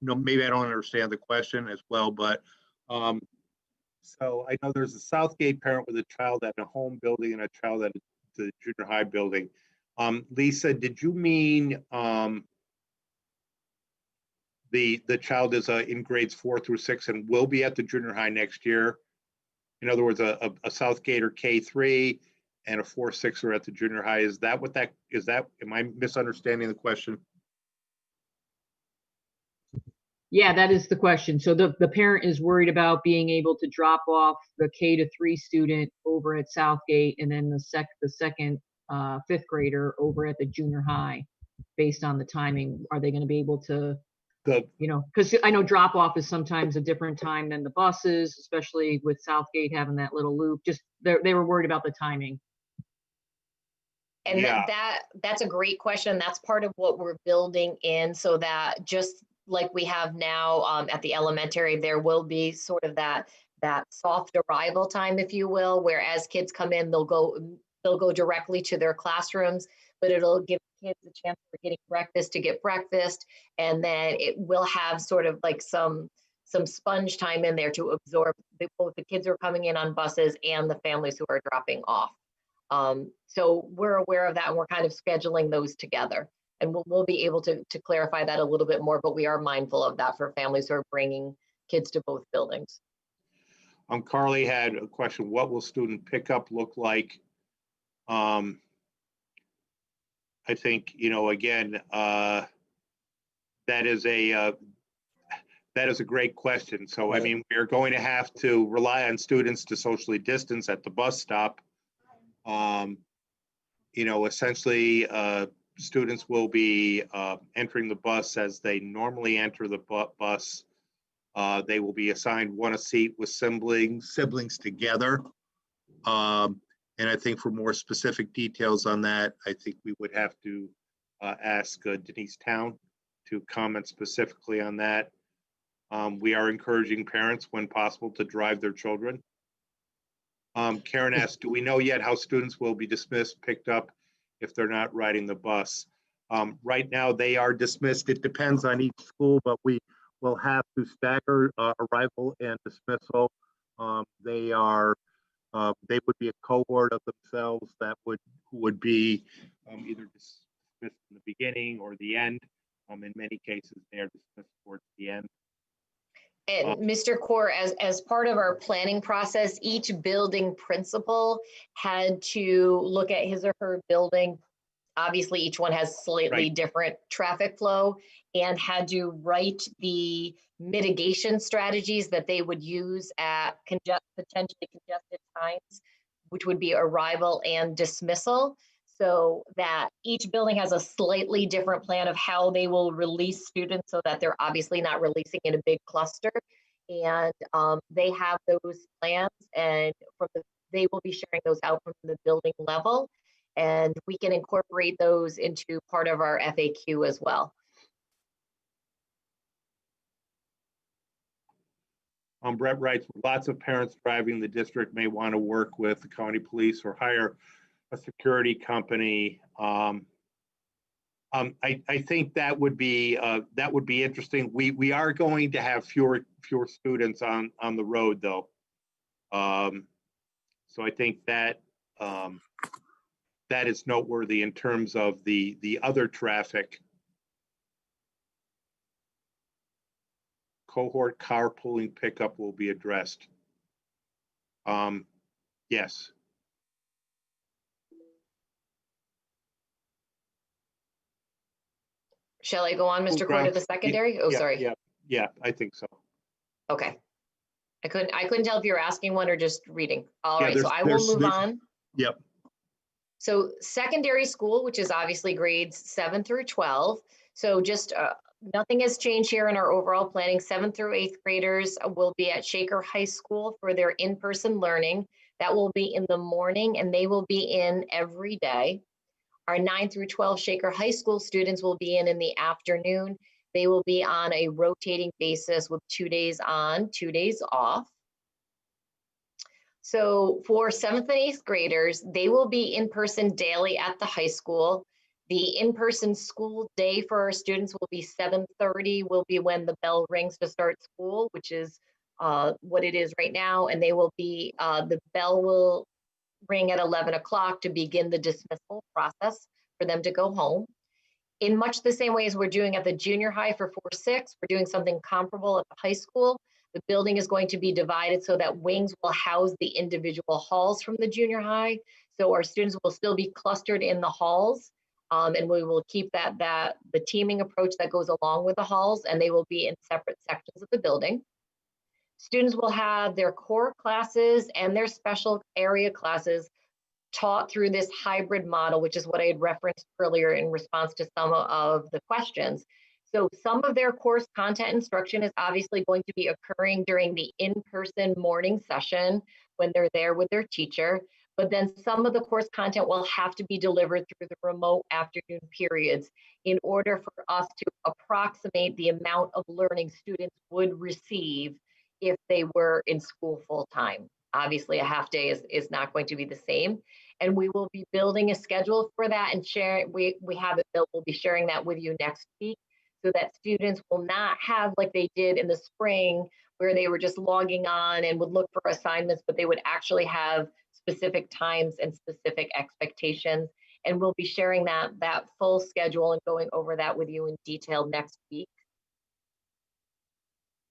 know. Maybe I don't understand the question as well. But so I know there's a Southgate parent with a child at a home building and a child at the junior high building. Lisa, did you mean the child is in grades 4 through 6 and will be at the junior high next year? In other words, a Southgate or K3 and a 4-6er at the junior high. Is that what that is? That, am I misunderstanding the question? Yeah, that is the question. So the parent is worried about being able to drop off the K-3 student over at Southgate, and then the second fifth grader over at the junior high, based on the timing. Are they going to be able to? Because I know drop off is sometimes a different time than the buses, especially with Southgate having that little loop. Just they were worried about the timing. And yeah, that's a great question. That's part of what we're building in, so that just like we have now at the elementary, there will be sort of that soft arrival time, if you will, where as kids come in, they'll go directly to their classrooms, but it'll give kids a chance for getting breakfast to get breakfast, and then it will have sort of like some sponge time in there to absorb both the kids who are coming in on buses and the families who are dropping off. So we're aware of that, and we're kind of scheduling those together, and we'll be able to clarify that a little bit more, but we are mindful of that for families who are bringing kids to both buildings. Carly had a question. What will student pickup look like? I think, again, that is a great question. So, I mean, we're going to have to rely on students to socially distance at the bus stop. Essentially, students will be entering the bus as they normally enter the bus. They will be assigned a seat with siblings together. And I think for more specific details on that, I think we would have to ask Denise Town to comment specifically on that. We are encouraging parents, when possible, to drive their children. Karen asked, do we know yet how students will be dismissed, picked up if they're not riding the bus? Right now, they are dismissed. It depends on each school, but we will have to stagger arrival and dismissal. They would be a cohort of themselves that would be either dismissed in the beginning or the end. In many cases, they are dismissed towards the end. And Mr. Core, as part of our planning process, each building principal had to look at his or her building. Obviously, each one has slightly different traffic flow, and had to write the mitigation strategies that they would use at potentially congested times, which would be arrival and dismissal, so that each building has a slightly different plan of how they will release students, so that they're obviously not releasing in a big cluster. And they have those plans, and they will be sharing those out from the building level, and we can incorporate those into part of our FAQ as well. Brett writes, lots of parents driving the district may want to work with the county police or hire a security company. I think that would be interesting. We are going to have fewer students on the road, though. So I think that that is noteworthy in terms of the other traffic. Cohort carpooling pickup will be addressed. Yes. Shall I go on, Mr. Core, to the secondary? Oh, Yeah, sorry. Yeah, I think so. Okay. I couldn't tell if you were asking one or just reading. All Yeah, right, so I will move on. Yep. So secondary school, which is obviously grades 7 through 12. So just nothing has changed here in our overall planning. 7th through 8th graders will be at Shaker High School for their in-person learning. That will be in the morning, and they will be in every day. Our 9 through 12 Shaker High School students will be in the afternoon. They will be on a rotating basis with 2 days on, 2 days off. So for 7th and 8th graders, they will be in person daily at the high school. The in-person school day for our students will be 7:30, will be when the bell rings to start school, which is what it is right now. And they will be, the bell will ring at 11 o'clock to begin the dismissal process for them to go home. In much the same way as we're doing at the junior high for 4-6, we're doing something comparable at the high school. The building is going to be divided so that wings will house the individual halls from the junior high. So our students will still be clustered in the halls, and we will keep the teaming approach that goes along with the halls, and they will be in separate sections of the building. Students will have their core classes and their special area classes taught through this hybrid model, which is what I had referenced earlier in response to some of the questions. So some of their course content instruction is obviously going to be occurring during the in-person morning session when they're there with their teacher, but then some of the course content will have to be delivered through the remote afternoon periods in order for us to approximate the amount of learning students would receive if they were in school full-time. Obviously, a half day is not going to be the same. And we will be building a schedule for that and share. We have it built. We'll be sharing that with you next week so that students will not have like they did in the spring where they were just logging on and would look for assignments, but they would actually have specific times and specific expectations. And we'll be sharing that full schedule and going over that with you in detail next week.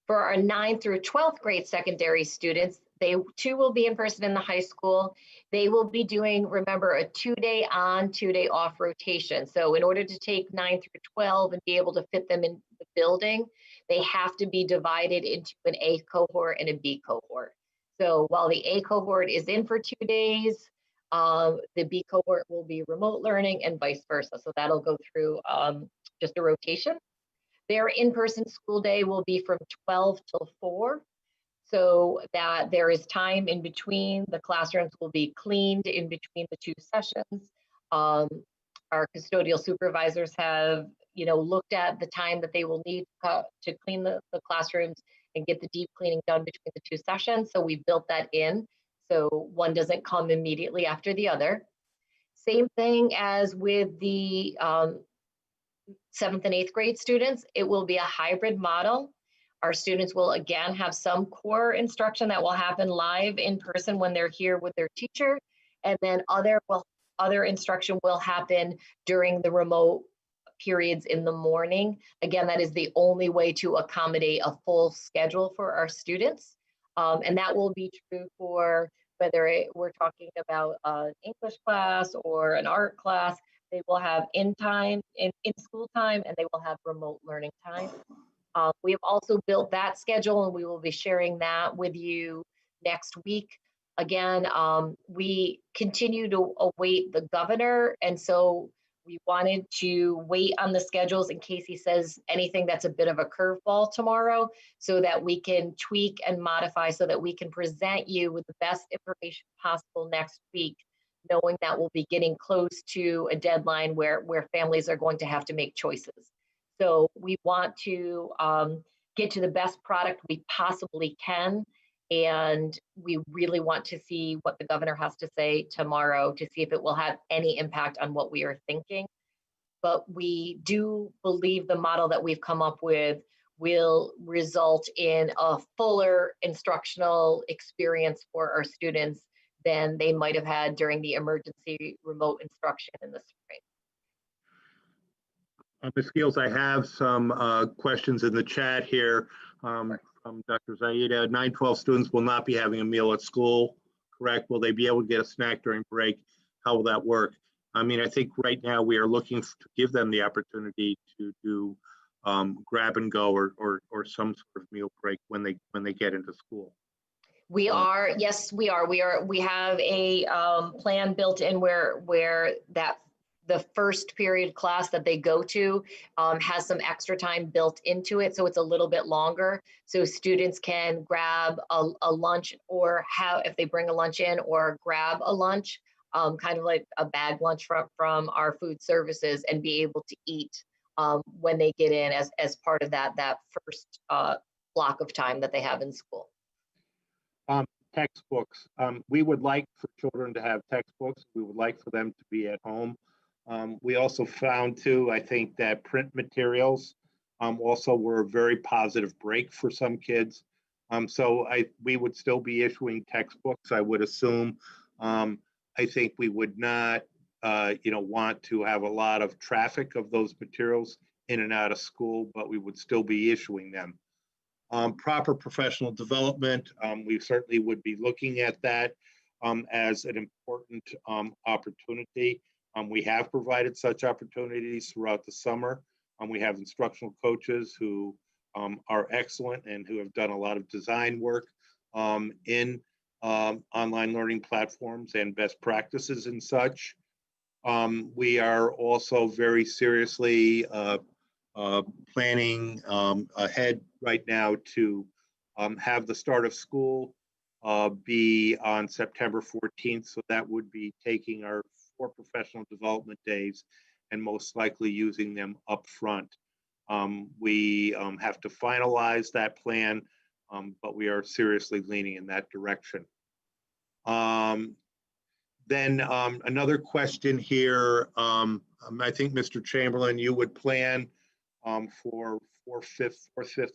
For our 9th through 12th grade secondary students, they too will be in person in the high school. They will be doing, remember, a 2-day on, 2-day off rotation. So in order to take 9 through 12 and be able to fit them in the building, they have to be divided into an A cohort and a B cohort. So while the A cohort is in for 2 days, the B cohort will be remote learning and vice versa. So that'll go through just a rotation. Their in-person school day will be from 12 till 4, so that there is time in between. The classrooms will be cleaned in between the 2 sessions. Our custodial supervisors have, looked at the time that they will need to clean the classrooms and get the deep cleaning done between the 2 sessions. So we built that in, so one doesn't come immediately after the other. Same thing as with the 7th and 8th grade students, it will be a hybrid model. Our students will again have some core instruction that will happen live in person when they're here with their teacher, and then other instruction will happen during the remote periods in the morning. Again, that is the only way to accommodate a full schedule for our students. And that will be true for whether we're talking about an English class or an art class. They will have in school time, and they will have remote learning time. We have also built that schedule, and we will be sharing that with you next week. Again, we continue to await the governor, and so we wanted to wait on the schedules in case he says anything that's a bit of a curveball tomorrow, so that we can tweak and modify so that we can present you with the best information possible next week, knowing that we'll be getting close to a deadline where families are going to have to make choices. So we want to get to the best product we possibly can, and we really want to see what the governor has to say tomorrow to see if it will have any impact on what we are thinking. But we do believe the model that we've come up with will result in a fuller instructional experience for our students than they might have had during the emergency remote instruction in the spring. Ms. Giles, I have some questions in the chat here from Dr. Zaida. 912 students will not be having a meal at school, correct? Will they be able to get a snack during break? How will that work? I mean, I think right now we are looking to give them the opportunity to do grab and go or some sort of meal break when they get into school. We are, yes, we are. We have a plan built in where that the first period class that they go to has some extra time built into it, so it's a little bit longer. So students can grab a lunch, or if they bring a lunch in, or grab a lunch, kind of like a bag lunch from our food services, and be able to eat when they get in as part of that first block of time that they have in school. Textbooks. We would like for children to have textbooks. We would like for them to be at home. We also found too, I think that print materials also were a very positive break for some kids. So we would still be issuing textbooks, I would assume. I think we would not, want to have a lot of traffic of those materials in and out of school, but we would still be issuing them. Proper professional development, we certainly would be looking at that as an important opportunity. We have provided such opportunities throughout the summer. We have instructional coaches who are excellent and who have done a lot of design work in online learning platforms and best practices and such. We are also very seriously planning ahead right now to have the start of school be on September 14th. So that would be taking our 4 professional development days and most likely using them up front. We have to finalize that plan, but we are seriously leaning in that direction. Then another question here, I think Mr. Chamberlain, you would plan for fifth,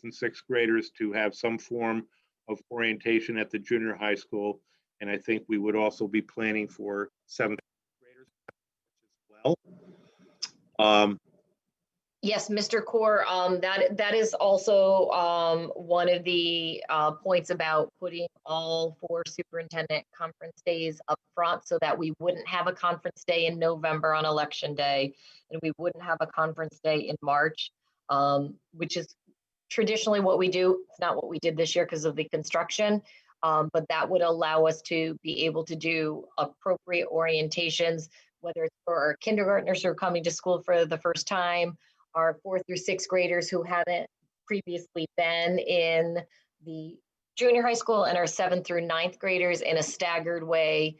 and sixth graders to have some form of orientation at the junior high school. And I think we would also be planning for 7th graders as well. Yes, Mr. Core, that is also one of the points about putting all 4 superintendent conference days up front, so that we wouldn't have a conference day in November on election day, and we wouldn't have a conference day in March, which is traditionally what we do. It's not what we did this year because of the construction, but that would allow us to be able to do appropriate orientations, whether it's for our kindergartners who are coming to school for the first time, our 4th through 6th graders who haven't previously been in the junior high school, and our 7th through 9th graders in a staggered way,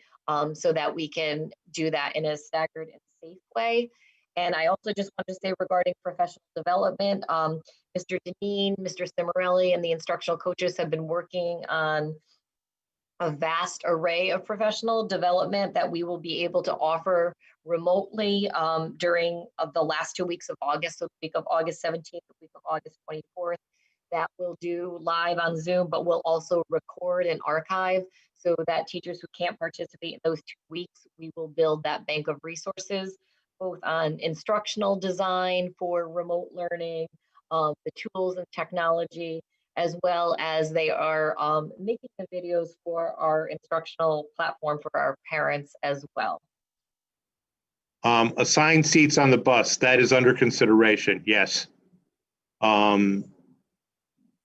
so that we can do that in a staggered and safe way. And I also just want to say regarding professional development, Mr. Deneen, Mr. Cimarelli, and the instructional coaches have been working on a vast array of professional development that we will be able to offer remotely during the last 2 weeks of August, so the week of August 17th, the week of August 24th. That we'll do live on Zoom, but we'll also record and archive, so that teachers who can't participate in those 2 weeks, we will build that bank of resources, both on instructional design for remote learning, the tools and technology, as well as they are making the videos for our instructional platform for our parents as well. Assigned seats on the bus, that is under consideration, yes.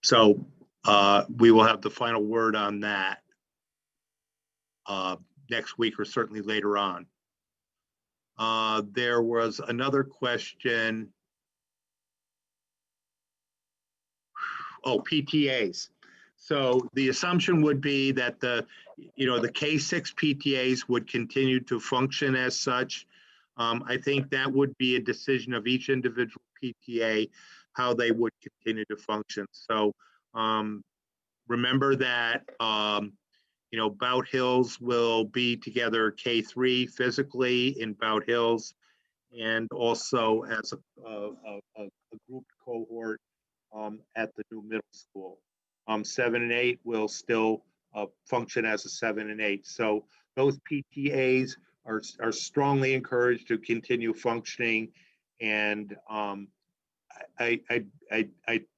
So we will have the final word on that next week, or certainly later on. There was another question. Oh, PTAs. So the assumption would be that the K-6 PTAs would continue to function as such. I think that would be a decision of each individual PTA, how they would continue to function. So remember that, Bout Hills will be together K-3 physically in Bout Hills, and also as a grouped cohort at the new middle school. 7 and 8 will still function as a 7 and 8. So those PTAs are strongly encouraged to continue functioning. And I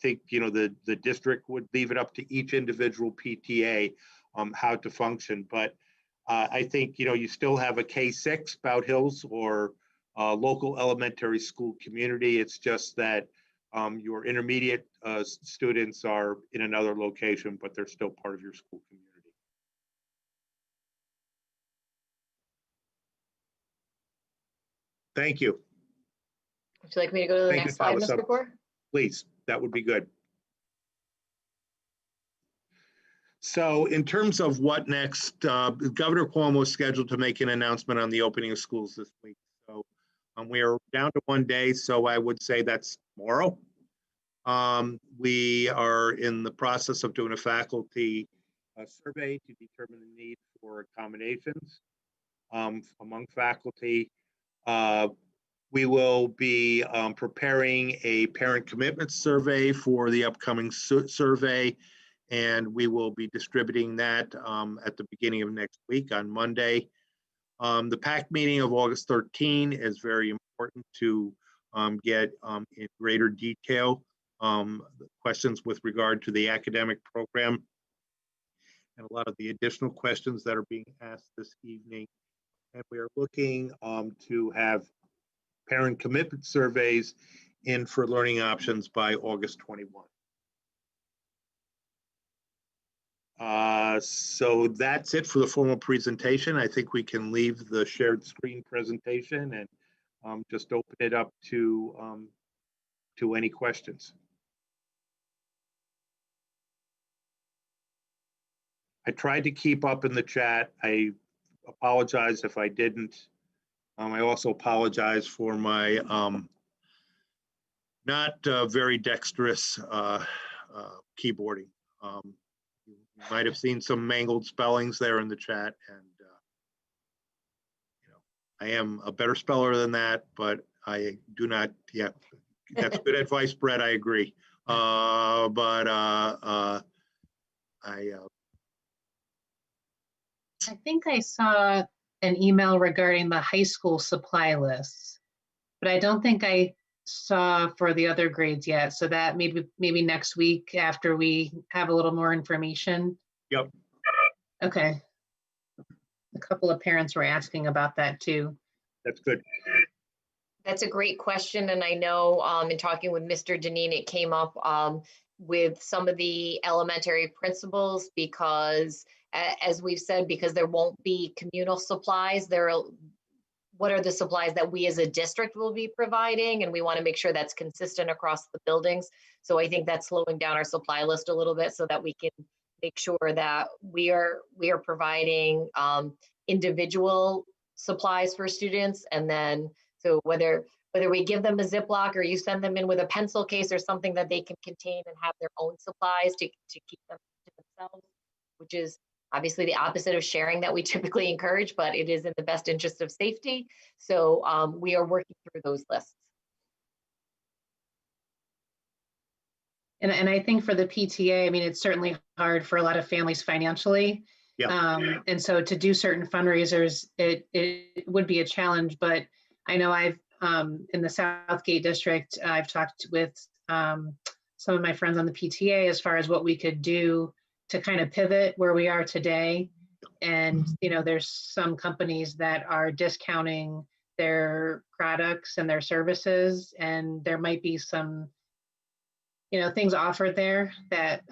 think, you know, the district would leave it up to each individual PTA how to function. But I think, you know, you still have a K-6 Spout Hills or local elementary school community. It's just that your intermediate students are in another location, but they're still part of your school community. Thank you. Would you like me to go to the Thank you, next slide, Tabitha. Mr. Gore? Please, that would be good. So in terms of what next, Governor Cuomo is scheduled to make an announcement on the opening of schools this week. So we are down to 1 day, so I would say that's tomorrow. We are in the process of doing a faculty survey to determine the need for accommodations among faculty. We will be preparing a parent commitment survey for the upcoming survey, and we will be distributing that at the beginning of next week on Monday. The PAC meeting of August 13 is very important to get in greater detail questions with regard to the academic program and a lot of the additional questions that are being asked this evening. And we are looking to have parent commitment surveys in for learning options by August 21. So that's it for the formal presentation. I think we can leave the shared screen presentation and just open it up to any questions. I tried to keep up in the chat. I apologize if I didn't. I also apologize for my not very dexterous keyboarding. You might have seen some mangled spellings there in the chat, and you know, I am a better speller than that, but I do not. Yeah, that's good advice, Brett. I agree. I think I saw an email regarding the high school supply lists, but I don't think I saw for the other grades yet. So that maybe next week after we have a little more information. Yep. Okay. A couple of parents were asking about that too. That's good. That's a great question. And I know in talking with Mr. Deneen, it came up with some of the elementary principals because as we've said, because there won't be communal supplies, what are the supplies that we as a district will be providing? And we want to make sure that's consistent across the buildings. So I think that's slowing down our supply list a little bit so that we can make sure that we are providing individual supplies for students. And then, so whether we give them a Ziploc or you send them in with a pencil case or something that they can contain and have their own supplies to keep them to themselves, which is obviously the opposite of sharing that we typically encourage, but it is in the best interest of safety. So we are working through those lists. And I think for the PTA, I mean, it's certainly hard for a lot of families financially. Yeah. And so to do certain fundraisers, it would be a challenge, but I know I've, in the Southgate district, I've talked with some of my friends on the PTA as far as what we could do to kind of pivot where we are today. And, you know, there's some companies that are discounting their products and their services, and there might be some, you know, things offered there that,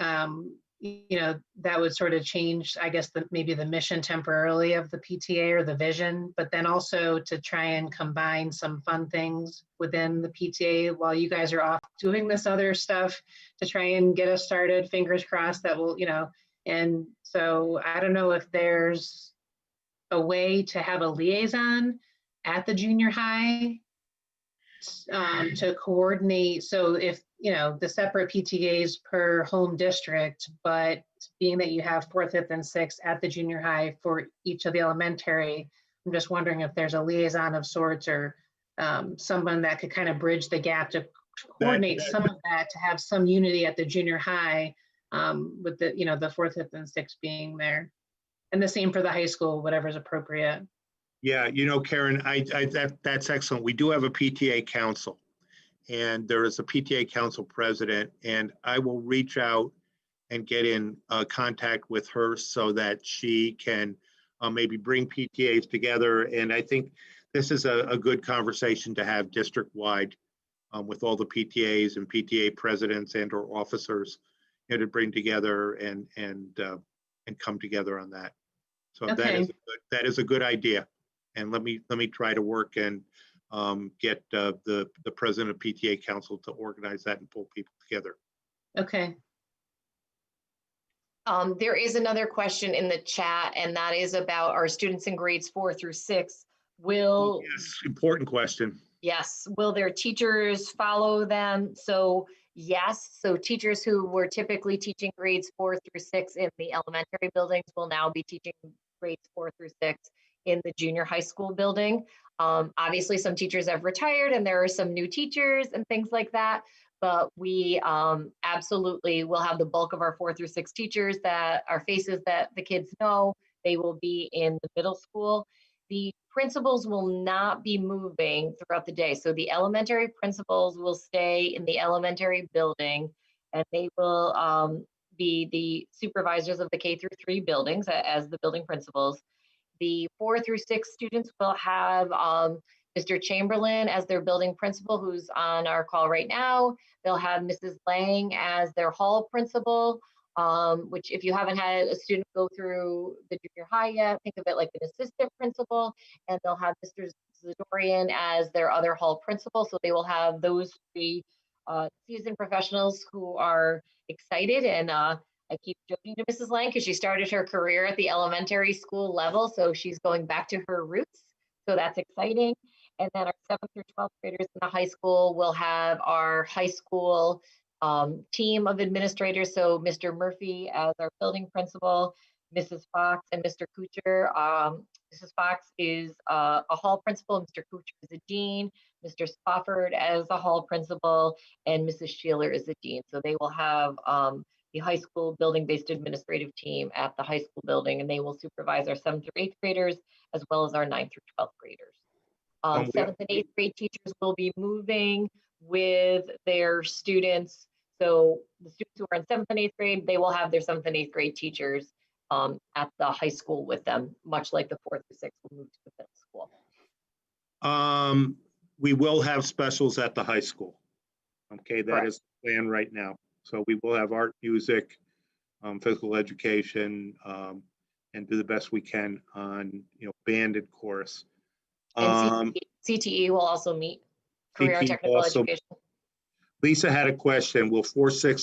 you know, that would sort of change, I guess, maybe the mission temporarily of the PTA or the vision, but then also to try and combine some fun things within the PTA while you guys are off doing this other stuff to try and get us started, fingers crossed that will, you know, and so I don't know if there's a way to have a liaison at the junior high to coordinate. So if, you know, the separate PTAs per home district, but being that you have 4th, 5th, and 6th at the junior high for each of the elementary, I'm just wondering if there's a liaison of sorts or someone that could kind of bridge the gap to coordinate some of that, to have some unity at the junior high with the, you know, the 4th, 5th, and 6th being there. And the same for the high school, whatever's appropriate. Yeah, you know, Karen, that's excellent. We do have a PTA council, and there is a PTA council president, and I will reach out and get in contact with her so that she can maybe bring PTAs together. And I think this is a good conversation to have district-wide with all the PTAs and PTA presidents and or officers, you know, to bring together and come together on that. So Okay. that is a good idea. And let me try to work and get the president of PTA council to organize that and pull people together. Okay. There is another question in the chat, and that is about our students in grades 4 through 6. Will, Yes, important question. yes, will their teachers follow them? So yes, so teachers who were typically teaching grades 4 through 6 in the elementary buildings will now be teaching grades 4 through 6 in the junior high school building. Obviously, some teachers have retired and there are some new teachers and things like that. But we absolutely will have the bulk of our 4 through 6 teachers that are faces that the kids know. They will be in the middle school. The principals will not be moving throughout the day. So the elementary principals will stay in the elementary building, and they will be the supervisors of the K through 3 buildings as the building principals. The 4 through 6 students will have Mr. Chamberlain as their building principal, who's on our call right now. They'll have Mrs. Lang as their hall principal, which if you haven't had a student go through the junior high yet, think of it like an assistant principal. And they'll have Mr. Zadorian as their other hall principal. So they will have those 3 seasoned professionals who are excited. And I keep joking to Mrs. Lang because she started her career at the elementary school level. So she's going back to her roots. So that's exciting. And then our 7th through 12th graders in the high school will have our high school team of administrators. So Mr. Murphy as our building principal, Mrs. Fox and Mr. Kucher. Mrs. Fox is a hall principal, Mr. Kucher is a dean, Mr. Spofford as a hall principal, and Mrs. Sheeler is a dean. So they will have the high school building-based administrative team at the high school building, and they will supervise our 7th through 8th graders as well as our 9th through 12th graders. 7th and 8th grade teachers will be moving with their students. So the students who are in 7th and 8th grade, they will have their 7th and 8th grade teachers at the high school with them, much like the 4th through 6th will move to the middle school. We will have specials at the high school. Okay, that Correct. is the plan right now. So we will have art, music, physical education, and do the best we can on, you know, band and chorus. And CTE will also meet, career and CTE technical also- education. Lisa had a question. Will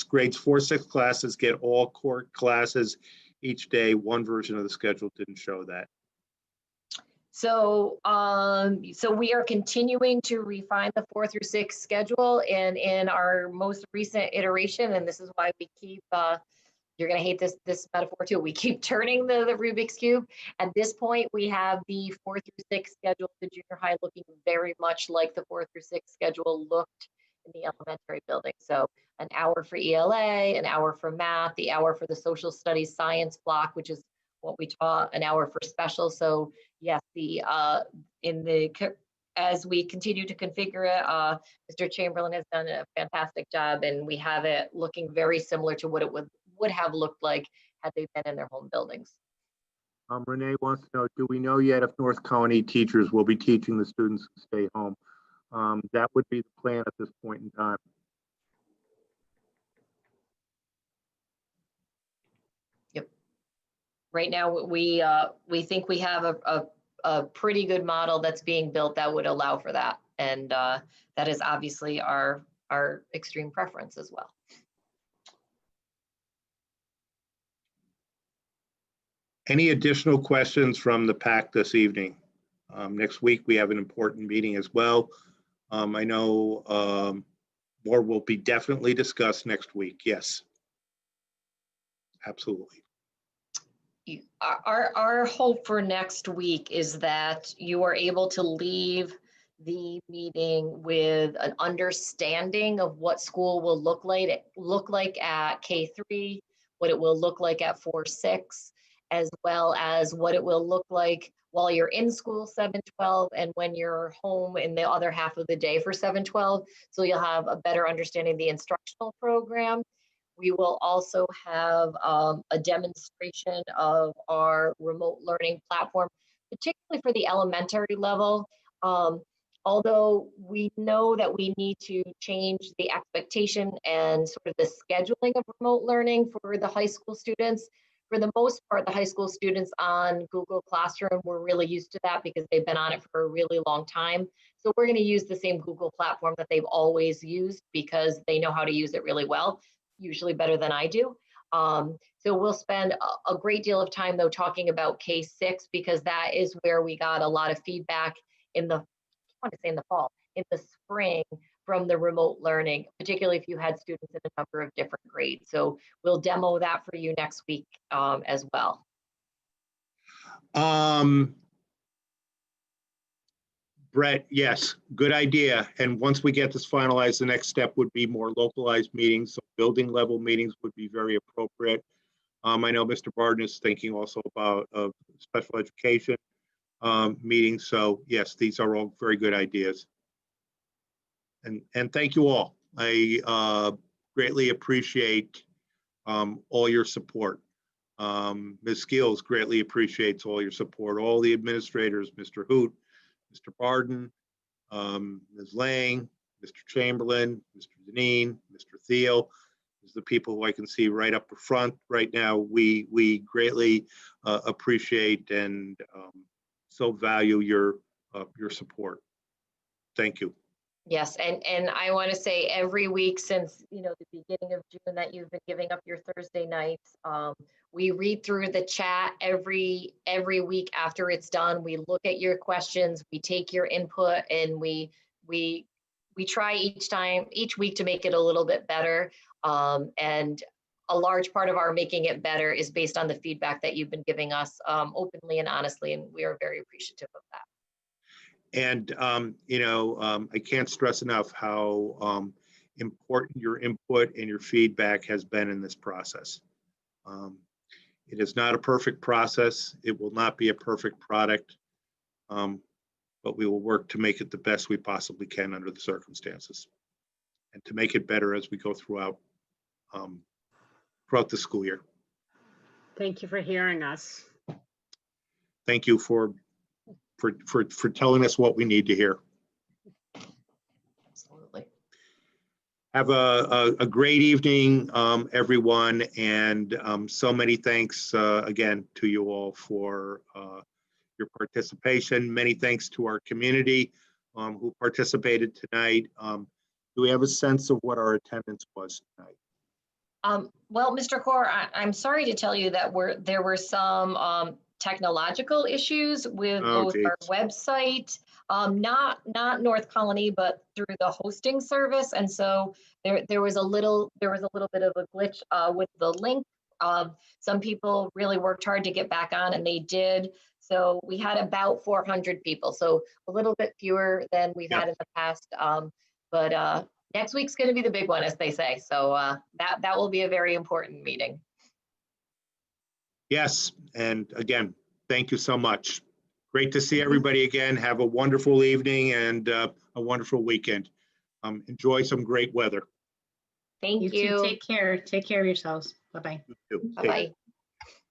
grades 4, 6 classes get all core classes each day? One version of the schedule didn't show that. So, so we are continuing to refine the 4 through 6 schedule in our most recent iteration, and this is why we keep. You're going to hate this metaphor too. We keep turning the Rubik's Cube. At this point, we have the 4 through 6 schedule, the junior high, looking very much like the 4 through 6 schedule looked in the elementary building. So an hour for ELA, an hour for math, the hour for the social studies science block, which is what we taught, an hour for special. So yes, as we continue to configure it, Mr. Chamberlain has done a fantastic job, and we have it looking very similar to what it would have looked like had they been in their home buildings. Renee wants to know, do we know yet if North County teachers will be teaching the students to stay home? That would be the plan at this point in time. Yep. Right now, we think we have a pretty good model that's being built that would allow for that. And that is obviously our extreme preference as well. Any additional questions from the PAC this evening? Next week, we have an important meeting as well. I know more will be definitely discussed next week. Yes, absolutely. Our hope for next week is that you are able to leave the meeting with an understanding of what school will look like at K3, what it will look like at 4-6, as well as what it will look like while you're in school 7/12 and when you're home in the other half of the day for 7/12. So you'll have a better understanding of the instructional program. We will also have a demonstration of our remote learning platform, particularly for the elementary level. Although we know that we need to change the expectation and sort of the scheduling of remote learning for the high school students. For the most part, the high school students on Google Classroom, we're really used to that because they've been on it for a really long time. So we're going to use the same Google platform that they've always used because they know how to use it really well, usually better than I do. So we'll spend a great deal of time though talking about K-6 because that is where we got a lot of feedback in the, I want to say in the fall, in the spring from the remote learning, particularly if you had students in a number of different grades. So we'll demo that for you next week as well. Brett, yes, good idea. And once we get this finalized, the next step would be more localized meetings. So building level meetings would be very appropriate. I know Mr. Barden is thinking also about special education meetings. So yes, these are all very good ideas. And thank you all. I greatly appreciate all your support. Ms. Skills greatly appreciates all your support. All the administrators, Mr. Hoot, Mr. Barden, Ms. Lang, Mr. Chamberlain, Mr. Deneen, Mr. Thiel, is the people who I can see right up front right now. We greatly appreciate and so value your support. Thank you. Yes, and I want to say every week since, you know, the beginning of June that you've been giving up your Thursday nights, we read through the chat every week after it's done. We look at your questions, we take your input, and we try each week to make it a little bit better. And a large part of our making it better is based on the feedback that you've been giving us openly and honestly, and we are very appreciative of that. And, you know, I can't stress enough how important your input and your feedback has been in this process. It is not a perfect process. It will not be a perfect product, but we will work to make it the best we possibly can under the circumstances and to make it better as we go throughout the school year. Thank you for hearing us. Thank you for telling us what we need to hear. Absolutely. Have a great evening, everyone, and so many thanks again to you all for your participation. Many thanks to our community who participated tonight. Do we have a sense of what our attendance was tonight? Well, Mr. Kaur, I'm sorry to tell you that there were some technological issues with both our website, not North Colony, but through the hosting service, and so there was a little bit of a glitch with the link. Some people really worked hard to get back on, and they did. So we had about 400 people, so a little bit fewer than we've had in the past. But next week's going to be the big one, as they say. So that will be a very important meeting. Yes, and again, thank you so much. Great to see everybody again. Have a wonderful evening and a wonderful weekend. Enjoy some great weather. Thank you. You too. Take care. Take care of yourselves. Bye-bye. Bye-bye.